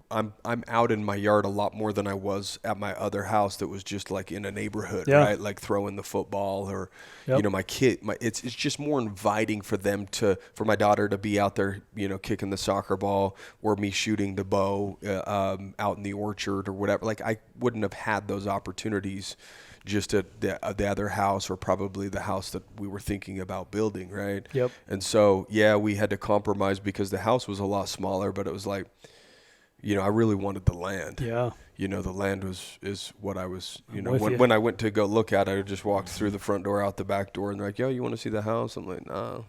I'm out in my yard a lot more than I was at my other house that was just like in a neighborhood, right? Like throwing the football or, my kid, it's just more inviting for for my daughter to be out there, kicking the soccer ball or me shooting the bow out in the orchard or whatever. Like I wouldn't have had those opportunities just at the other house or probably the house that we were thinking about building, right? Yep. And so, we had to compromise because the house was a lot smaller, but it was like, I really wanted the land. Yeah. The land is what I was, when I went to go look at it, I just walked through the front door, out the back door, and they're like, yo, you want to see the house? I'm like, no,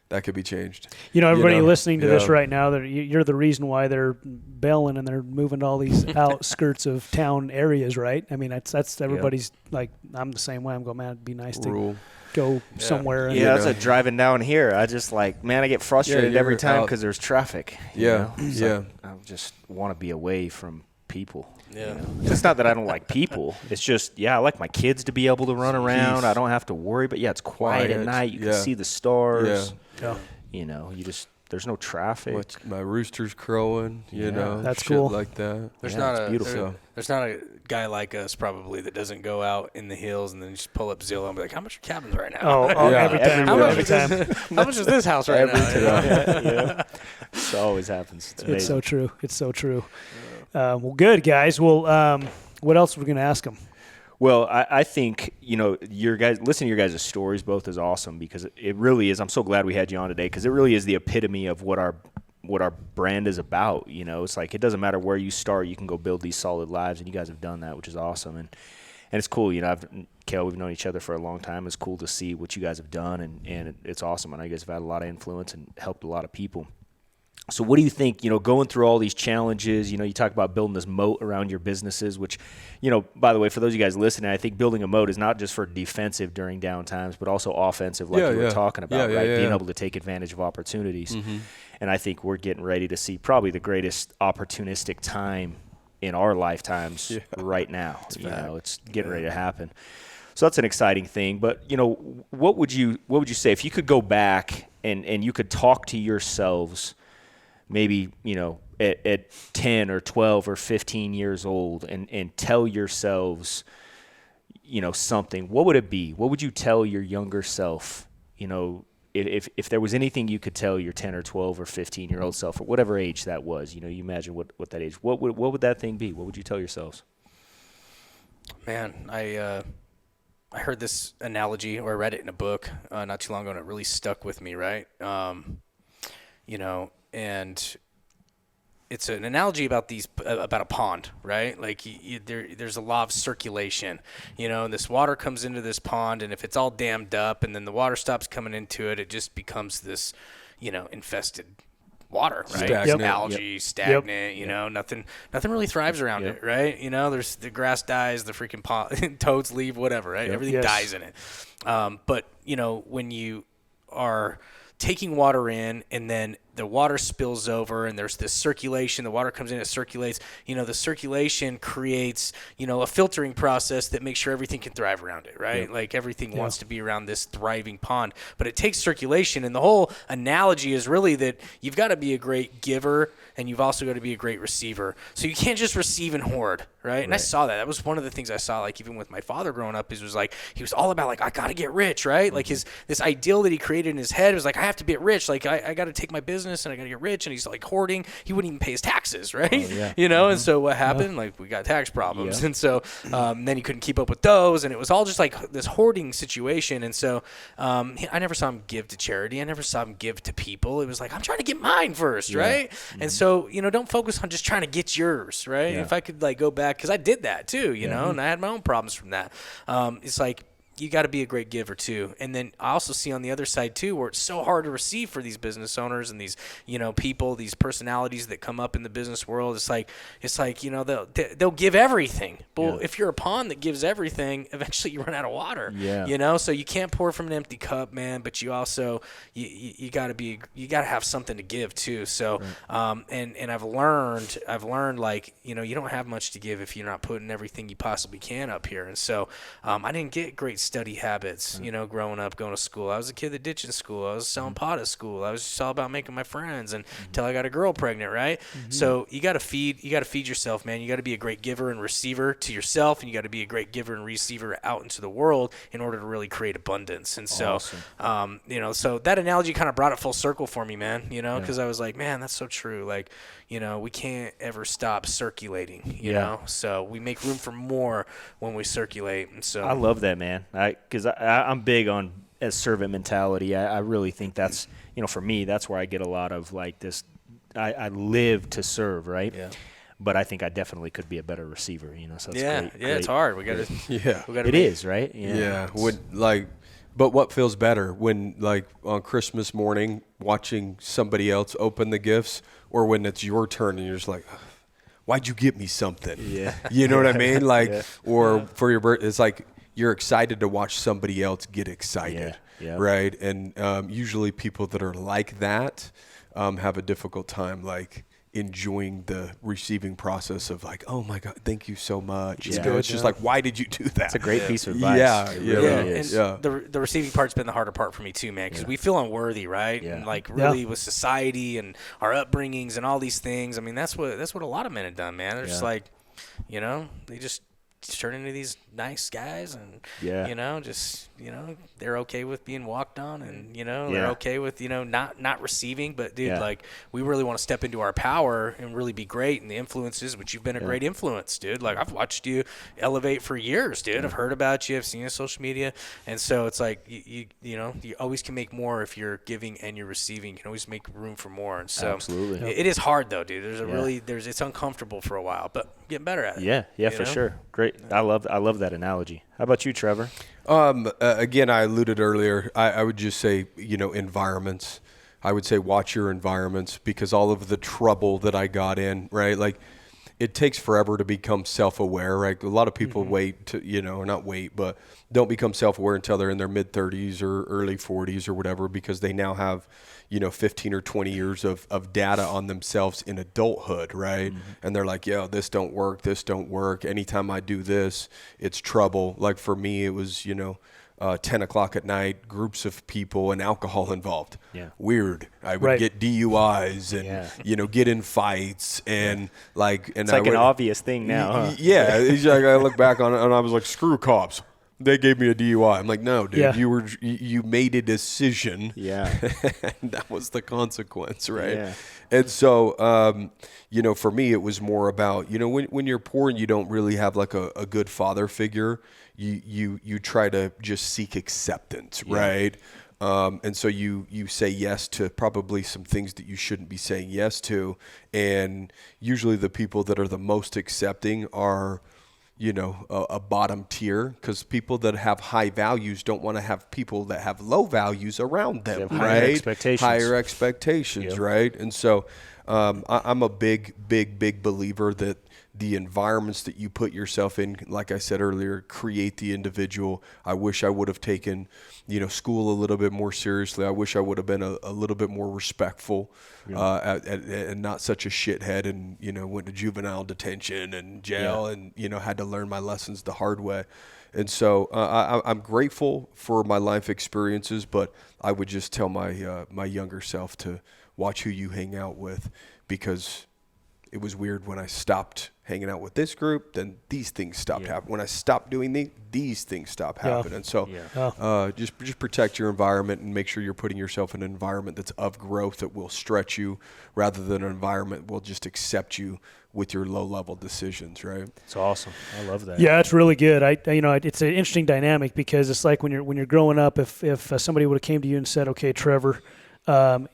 that could be changed. Everybody listening to this right now, you're the reason why they're bailing and they're moving to all these outskirts of town areas, right? That's everybody's like, I'm the same way. I'm going, man, it'd be nice to go somewhere. And, that's like driving down here. I just I get frustrated every time because there's traffic. I just want to be away from people. Yeah. It's not that I don't like people. It's just, I like my kids to be able to run around. I don't have to worry. But it's quiet at night. You can see the stars. Yeah. You just there's no traffic. My rooster's crowing, you know, that's shit cool. like that. There's beautiful. not a guy like us probably that doesn't go out in the hills and then just pull up Zillow and be like, how much are cabins right now? Oh, Yeah. every time. How Every much is this house right now? Yeah. It always happens. It's amazing. It's so true. It's so true. Well, good, guys. Well, what else are we going to ask them? Well, I think, listening to your guys' stories both is awesome because it really is. I'm so glad we had you on today because it really is the epitome of what our brand is about. You know, it's like it doesn't matter where you start, you can go build these solid lives, and you guys have done that, which is awesome. And it's cool. You know, Kale, we've known each other for a long time. It's cool to see what you guys have done, and it's awesome. And I guys have had a lot of influence and helped a lot of people. So what do you think, going through all these challenges, you talk about building this moat around your businesses, which, by the way, for those of you guys listening, I think building a moat is not just for defensive during down times, but also offensive, like you were talking about, right? Being able to take advantage of opportunities. Mm-hmm. And I think we're getting ready to see probably the greatest opportunistic time in our lifetimes right now. It's getting ready to happen. So that's an exciting thing. But, what would you say if you could go back and you could talk to yourselves maybe, at 10 or 12 or 15 years old and tell yourselves, something, what would it be? What would you tell your younger self, if there was anything you could tell your 10 or 12 or 15-year-old self, or whatever age that was, you imagine what that age, what would that thing be? What would you tell yourselves? Man, I heard this analogy, or I read it in a book not too long ago, and it really stuck with me, right? And it's an analogy about a pond, right? Like there's a law of circulation, and this water comes into this pond, and if it's all dammed up and then the water stops coming into it, it just becomes this, infested water, right? Stagnant. Algae, stagnant, nothing really thrives around it, right? There's the grass dies, the freaking pond, toads leave, whatever, right? Everything dies in it. But when you are taking water in and then the water spills over and there's this circulation, the water comes in, it circulates, the circulation creates, a filtering process that makes sure everything can thrive around it, right? Like everything wants to be around this thriving pond, but it takes circulation. And the whole analogy is really that you've got to be a great giver and you've also got to be a great receiver. So you can't just receive and hoard, right? And I saw that. That was one of the things I saw, like even with my father growing up, he was all about like, I got to get rich, right? Like this ideal that he created in his head was like, I have to get rich. Like I got to take my business and I got to get rich. And he's like hoarding. He wouldn't even pay his taxes, right? And so what happened? Like we got tax problems. And so then he couldn't keep up with those. And it was all just like this hoarding situation. And so I never saw him give to charity. I never saw him give to people. It was like, I'm trying to get mine first, right? And so, don't focus on just trying to get yours, right? If I could like go back, because I did that too, and I had my own problems from that. It's like, you got to be a great giver too. And then I also see on the other side too, where it's so hard to receive for these business owners and these, people, these personalities that come up in the business world. It's like, they'll give everything. But if you're a pond that gives everything, eventually you run out of water, so you can't pour from an empty cup, man, but you also, you gotta have something to give too. So, and I've learned like, you don't have much to give if you're not putting everything you possibly can up here. And so, I didn't get great study habits, growing up, going to school. I was a kid that ditched in school. I was selling pot at school. I was just all about making my friends until I got a girl pregnant, right? So you got to feed yourself, man. You got to be a great giver and receiver to yourself, and you got to be a great giver and receiver out into the world in order to really create abundance. And so, so that analogy kind of brought it full circle for me, man, because I was like, man, that's so true. Like, we can't ever stop circulating, you know? So we make room for more when we circulate. And so I love that, man. Because I'm big on a servant mentality. I really think that's, for me, that's where I get a lot of like this. I live to serve, right? Yeah. But I think I definitely could be a better receiver, So it's great. It's hard. We got to. It is, right? Yeah. But what feels better when, like, on Christmas morning, watching somebody else open the gifts, or when it's your turn and you're just like, why'd you get me something? Yeah. You know what I mean? Like, or for your birthday, it's like you're excited to watch somebody else get excited, right? And usually people that are like that have a difficult time, like, enjoying the receiving process of like, oh my God, thank you so much. It's You know, good, it's just like, why did you do that? It's a great piece of advice. Yeah, It yeah. really And is. the receiving part's been the harder part for me too, man, because we feel unworthy, right? Yeah. And like really with society and our upbringings and all these things. I mean, that's what a lot of men have done, man. They're just like, you know, they just turn into these nice guys and you know, just, you know, they're okay with being walked on and, you know, they're okay with, you know, not receiving. But dude, like, we really want to step into our power and really be great, and the influences, which you've been a great influence, dude. Like, I've watched you elevate for years, dude. I've heard about you, I've seen you on social media, and so it's like you know, you always can make more if you're giving and you're receiving. You can always make room for more. And so Absolutely. it is hard though, dude. It's uncomfortable for a while, but getting better at it. Yeah, for sure. Great. I love that analogy. How about you, Trevor? Again, I alluded earlier, I would just say, you know, environments. I would say watch your environments, because all of the trouble that I got in, right? Like, it takes forever to become self-aware, right? A lot of people wait to, you know, or not wait, but don't become self-aware until they're in their mid-30s or early 40s or whatever, because they now have, you know, 15 or 20 years of data on themselves in adulthood, right? And they're like, yo, this don't work. Anytime I do this, it's trouble. Like for me, it was, you know, 10 o'clock at night, groups of people and alcohol involved. Yeah. Weird. I would get DUIs and, you know, get in fights and like, and It's like an obvious thing now, huh? Yeah. It's like, I look back on it and I was like, screw cops. They gave me a DUI. I'm like, no, dude, you made a decision. Yeah. And that was the consequence, right? Yeah. And so, you know, for me, it was more about, you know, when you're poor and you don't really have like a good father figure, you try to just seek acceptance, right? And so you say yes to probably some things that you shouldn't be saying yes to. And usually the people that are the most accepting are, you know, a bottom tier, because people that have high values don't want to have people that have low values around them, right? Higher expectations, right? And so I'm a big believer that the environments that you put yourself in, like I said earlier, create the individual. I wish I would have taken, you know, school a little bit more seriously. I wish I would have been a little bit more respectful and not such a shithead, and, you know, went to juvenile detention and jail and, you know, had to learn my lessons the hard way. And so I'm grateful for my life experiences, but I would just tell my younger self to watch who you hang out with, because it was weird when I stopped hanging out with this group, then these things stopped happening. When I stopped doing these things stopped happening. So just protect your environment and make sure you're putting yourself in an environment that's of growth, that will stretch you, rather than an environment that will just accept you with your low-level decisions, right? It's awesome. I love that. Yeah, it's really good. You know, it's an interesting dynamic, because it's like when you're growing up, if somebody would have came to you and said, okay, Trevor,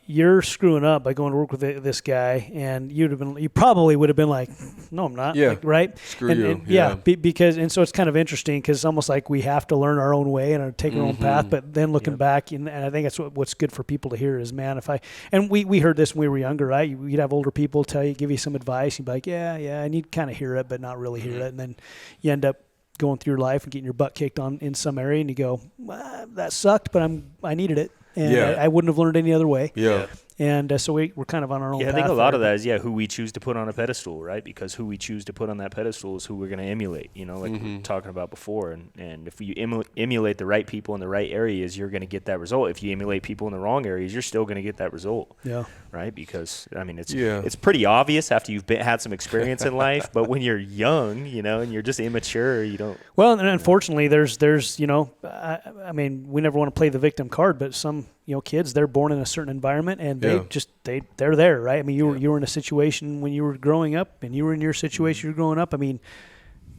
you're screwing up by going to work with this guy, and you probably would have been like, no, I'm not. Yeah. Like, right. Screw you. Because so it's kind of interesting, because it's almost like we have to learn our own way and take our own path. But then looking back, and I think that's what's good for people to hear is, man, we heard this when we were younger, right? You'd have older people give you some advice. You'd be like, yeah, and you'd kind of hear it, but not really hear it. And then you end up going through your life and getting your butt kicked on in some area, and you go, well, that sucked, but I needed it. And I wouldn't have learned any other way. Yeah. And so we're kind of on our own path. I think a lot of that is, who we choose to put on a pedestal, right? Because who we choose to put on that pedestal is who we're going to emulate, you know, like we were talking about before. And if you emulate the right people in the right areas, you're going to get that result. If you emulate people in the wrong areas, you're still going to get that result. Yeah. Right? Because, I mean, it's pretty obvious after you've had some experience in life. But when you're young, you know, and you're just immature, you don't. Well, and unfortunately, there's you know, I mean, we never want to play the victim card, but some, you know, kids, they're born in a certain environment, and they're there, right? I mean, you were in a situation when you were growing up, and you were in your situation you were growing up. I mean,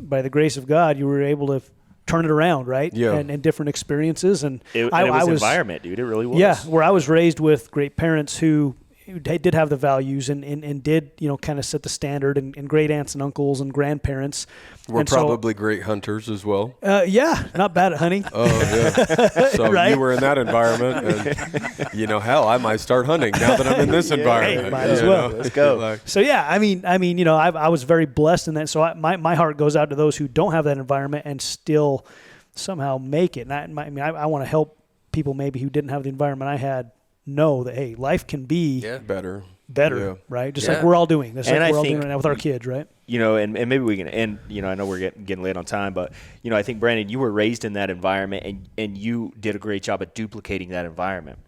by the grace of God, you were able to turn it around, right? Yeah. And different experiences, and it was environment, dude. It really was. Yeah, where I was raised with great parents who did have the values and did, you know, kind of set the standard, and great aunts and uncles and grandparents. We're probably great hunters as well. Yeah, not bad at hunting. Oh, yeah. So you were in that environment, and, you know, hell, I might start hunting now that I'm in this environment. Hey, might as well. Let's go. So, yeah, I mean, you know, I was very blessed in that. So my heart goes out to those who don't have that environment and still somehow make it. And I want to help people maybe who didn't have the environment I had know that, hey, life can be better. better, right? Just Yeah. like we're all doing. That's And like I we're all think- doing right now with our kids, right? You know, and maybe we can end, you know, I know we're getting late on time, but, you know, I think, Brandon, you were raised in that environment and you did a great job at duplicating that environment.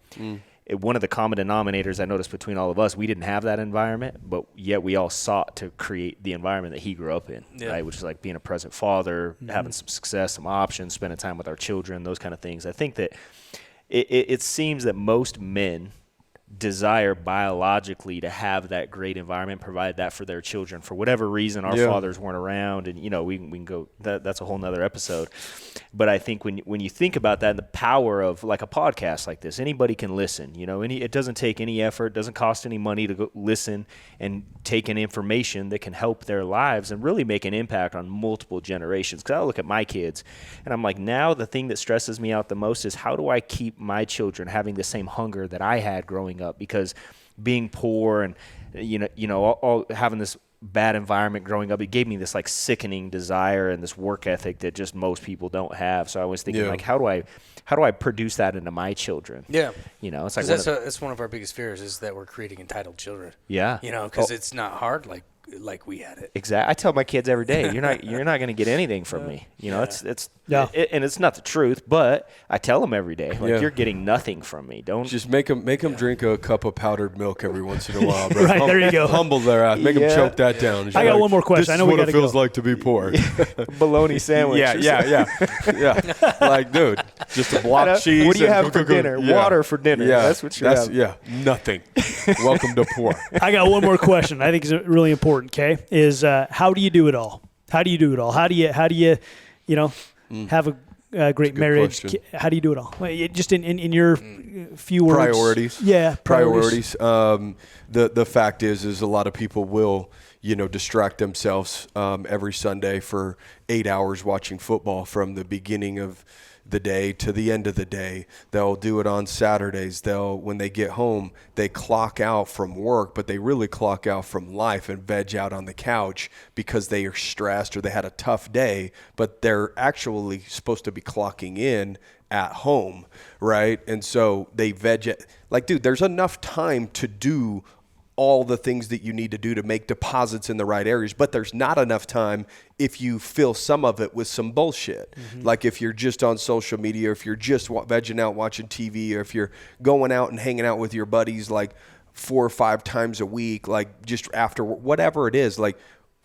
One of the common denominators I noticed between all of us, we didn't have that environment, but yet we all sought to create the environment that he grew up in, right? Which is like being a present father, having some success, some options, spending time with our children, those kind of things. I think that it seems that most men desire biologically to have that great environment, provide that for their children. For whatever reason, our fathers weren't around, and, you know, we can go, that's a whole nother episode. But I think when you think about that and the power of like a podcast like this, anybody can listen, you know, it doesn't take any effort, doesn't cost any money to go listen and take in information that can help their lives and really make an impact on multiple generations. Because I look at my kids and I'm like, now the thing that stresses me out the most is how do I keep my children having the same hunger that I had growing up? Because being poor and all having this bad environment growing up, it gave me this like sickening desire and this work ethic that just most people don't have. So I was thinking like, how do I produce that into my children? Yeah. You know, it's like that's one of our biggest fears is that we're creating entitled children. Yeah. You know, because it's not hard like we had it. Exactly. I tell my kids every day, you're not going to get anything from me. You know, and it's not the truth, but I tell them every day, like you're getting nothing from me. Don't just make them drink a cup of powdered milk every once in a while. Bro. Right, there you go. Humble their ass. Make them choke that down. I got one more question. This I know is we what it gotta feels go. like to be poor. bologna sandwich. Yeah. Like, dude, just a block cheese. What do you and have for dinner? Yeah. Water for dinner. Yeah, That's what you're having. Yeah, nothing. Welcome to poor. I got one more question. I think is really important. Okay, is how do you do it all? How do you do it all? How do you have a great marriage? question. How do you do it all? Just in your few words. Priorities. Yeah, Priorities. The fact is a lot of people will, distract themselves every Sunday for 8 hours watching football from the beginning of the day to the end of the day. They'll do it on Saturdays. When they get home, they clock out from work, but they really clock out from life and veg out on the couch because they are stressed or they had a tough day, but they're actually supposed to be clocking in at home, right? And so they veg it. Like, dude, there's enough time to do all the things that you need to do to make deposits in the right areas, but there's not enough time if you fill some of it with some bullshit. Like if you're just on social media, or if you're just vegging out watching TV, or if you're going out and hanging out with your buddies like 4 or 5 times a week, like just after whatever it is, like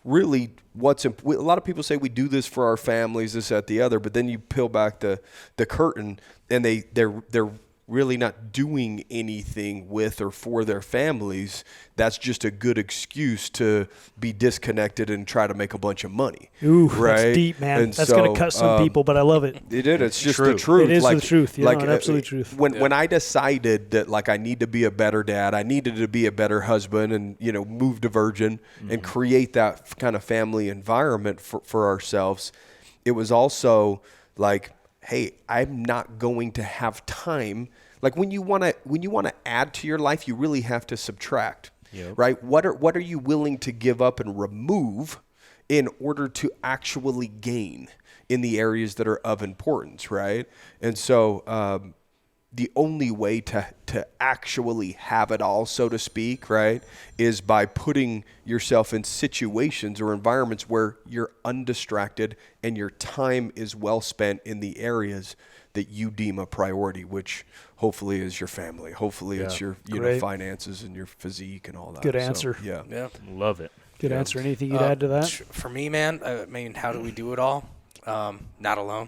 really a lot of people say we do this for our families, this, that, the other, but then you peel back the curtain and they're really not doing anything with or for their families. That's just a good excuse to be disconnected and try to make a bunch of money. Ooh, right? That's deep, man. And that's so, going to cut some people, but I love it. It's just the truth. It is the truth. Yeah, an absolute truth. When I decided that like I need to be a better dad, I needed to be a better husband and, move to Virgin and create that kind of family environment for ourselves, it was also like, hey, I'm not going to have time. Like when you want to add to your life, you really have to subtract, right? What are you willing to give up and remove in order to actually gain in the areas that are of importance, right? And so the only way to actually have it all, so to speak, right, is by putting yourself in situations or environments where you're undistracted and your time is well spent in the areas that you deem a priority, which hopefully is your family. Hopefully it's your finances and your physique and all that. Good answer. So, yeah. Love it. Good answer. Anything you'd add to that? For me, man, I mean, how do we do it all? Not alone.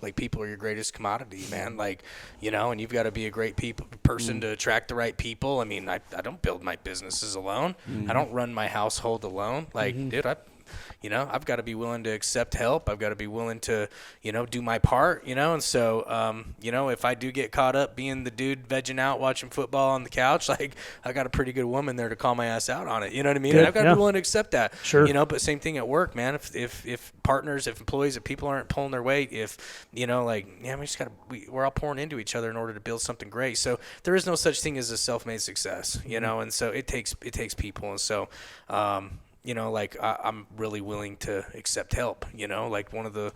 Like people are your greatest commodity, man. Like, and you've got to be a great person to attract the right people. I mean, I don't build my businesses alone. I don't run my household alone. Like, dude, I've got to be willing to accept help. I've got to be willing to, do my part, and so, if I do get caught up being the dude vegging out, watching football on the couch, like I got a pretty good woman there to call my ass out on it. You know what I mean? And I've got to be willing to accept that. Sure. But same thing at work, man. If partners, if employees, if people aren't pulling their weight, we're all pouring into each other in order to build something great. So there is no such thing as a self-made success, and so it takes people. And so, I'm really willing to accept help. Like one of the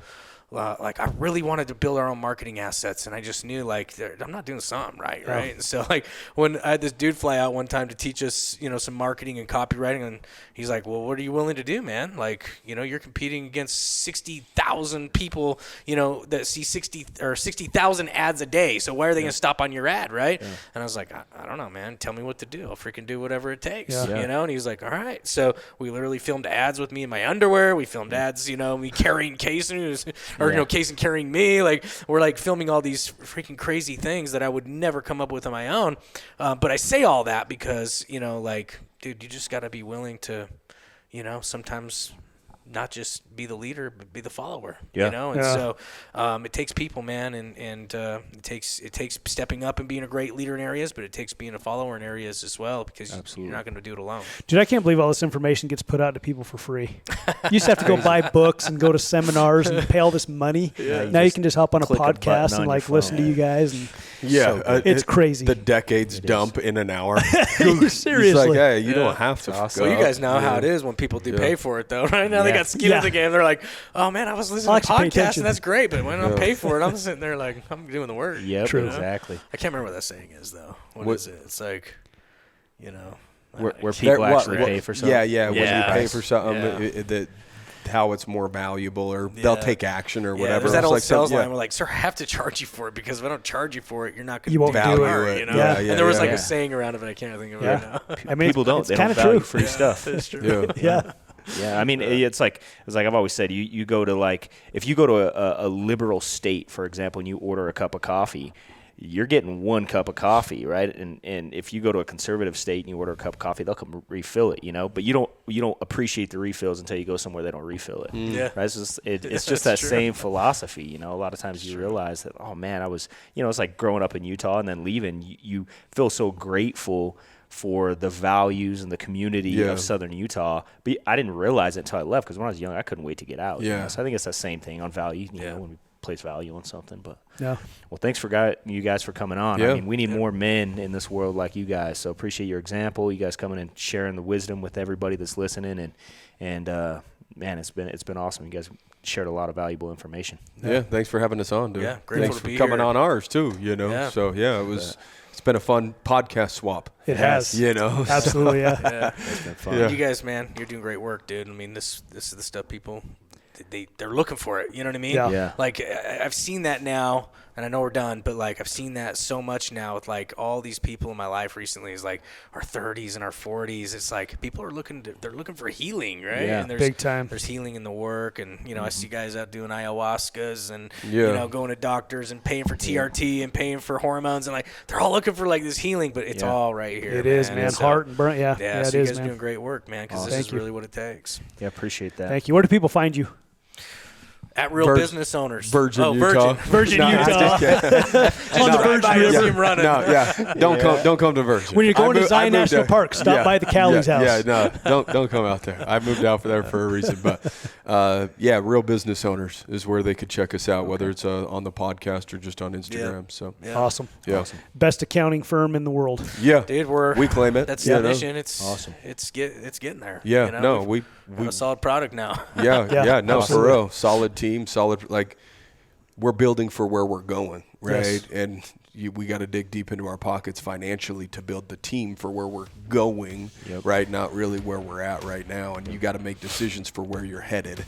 like I really wanted to build our own marketing assets, and I just knew like I'm not doing something right. And so like when I had this dude fly out one time to teach us, some marketing and copywriting, and he's like, well, what are you willing to do, man? Like, you're competing against 60,000 people, that see 60,000 ads a day. So why are they going to stop on your ad, right? Yeah. And I was like, I don't know, man. Tell me what to do. I'll freaking do whatever it takes, And he's like, all right. So we literally filmed ads with me in my underwear. We filmed ads, me carrying Case or Case carrying me. Like we're like filming all these freaking crazy things that I would never come up with on my own. But I say all that because, like, dude, you just got to be willing to, sometimes not just be the leader, but be the follower, And so it takes people, man, and it takes stepping up and being a great leader in areas, but it takes being a follower in areas as well, because you're not going to do it alone. Dude, I can't believe all this information gets put out to people for free. You used to have to go buy books and go to seminars and pay all this money. Now you can just hop on a podcast and like listen to you guys. And it's crazy. The decades dump in an hour. Seriously. It's like, hey, you don't have to. Awesome. Well, you guys know how it is when people do pay for it, though, right? Now they got skin in the game. They're like, oh, man, I was listening to podcasts, and that's great, but when I pay for it, I'm sitting there like, I'm doing the work. Yep, True. Exactly. I can't remember what that saying is, though. What is it? It's like, where people actually pay for something. Yeah. When you pay for something, how it's more valuable, or they'll take action or whatever. There's that old sales line. We're like, sir, I have to charge you for it, because if I don't charge you for it, you're not going to value it. And there was like a saying around it, but I can't think of it right now. I mean, people don't. They don't value free stuff. It's true. Yeah. Yeah, I mean, it's like I've always said, you go to like, if you go to a liberal state, for example, and you order a cup of coffee, you're getting one cup of coffee, right? And if you go to a conservative state and you order a cup of coffee, they'll come refill it, But you don't appreciate the refills until you go somewhere they don't refill it. Yeah, right? It's just that same philosophy, A lot of times you realize that, oh man, I was, it's like growing up in Utah and then leaving. You feel so grateful for the values and the community of Southern Utah. But I didn't realize it until I left, because when I was young, I couldn't wait to get out. Yeah. So I think it's the same thing on value, when we place value on something. But well, thanks for you guys for coming on. I mean, we need more men in this world like you guys. So appreciate your example. You guys coming and sharing the wisdom with everybody that's listening. And man, it's been awesome. You guys shared a lot of valuable information. Yeah, thanks for having us on, dude. Yeah, grateful thanks to be for coming here. on ours too. Yeah. So it was. It's been a fun podcast swap. It has. Absolutely, yeah. It's been fun. Yeah. You guys, man, you're doing great work, dude. I mean, this is the stuff people they're looking for it. You know what I mean? Yeah. Like I've seen that now, and I know we're done, but like I've seen that so much now with like all these people in my life recently. Is like our 30s and our 40s. It's like people are looking for healing, right? Yeah. And big time. There's healing in the work, and I see guys out doing ayahuascas and going to doctors and paying for TRT and paying for hormones, and like they're all looking for like this healing, but it's all right here. It is, man. So, Heart and brain. Yeah, so it you is, guys are man. doing great work, man, because this is really what it takes. Yeah, appreciate that. Thank you. Where do people find you? At Real Business Owners. Virgin, Utah. Virgin, Utah. On the Virgin. Don't come to Virgin. When you're going to Zion National Park, stop by the Cowley's house. Yeah, don't come out there. I moved out there for a reason, but Real Business Owners is where they could check us out, whether it's on the podcast or just on Instagram. Yeah. So Awesome. Yeah. Awesome. Best accounting firm in the world. Yeah, dude, we claim it. That's the mission. It's awesome. It's getting there. Yeah, we have a solid product now. For real, solid team, solid. Like we're building for where we're going, right? Yes. And we got to dig deep into our pockets financially to build the team for where we're going, right? Not really where we're at right now. And you got to make decisions for where you're headed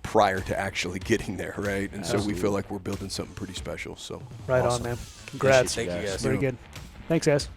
prior to actually getting there, right? And so we feel like we're building something pretty special. So right on, man. Congrats. Thank you guys. Very good. Thanks, guys.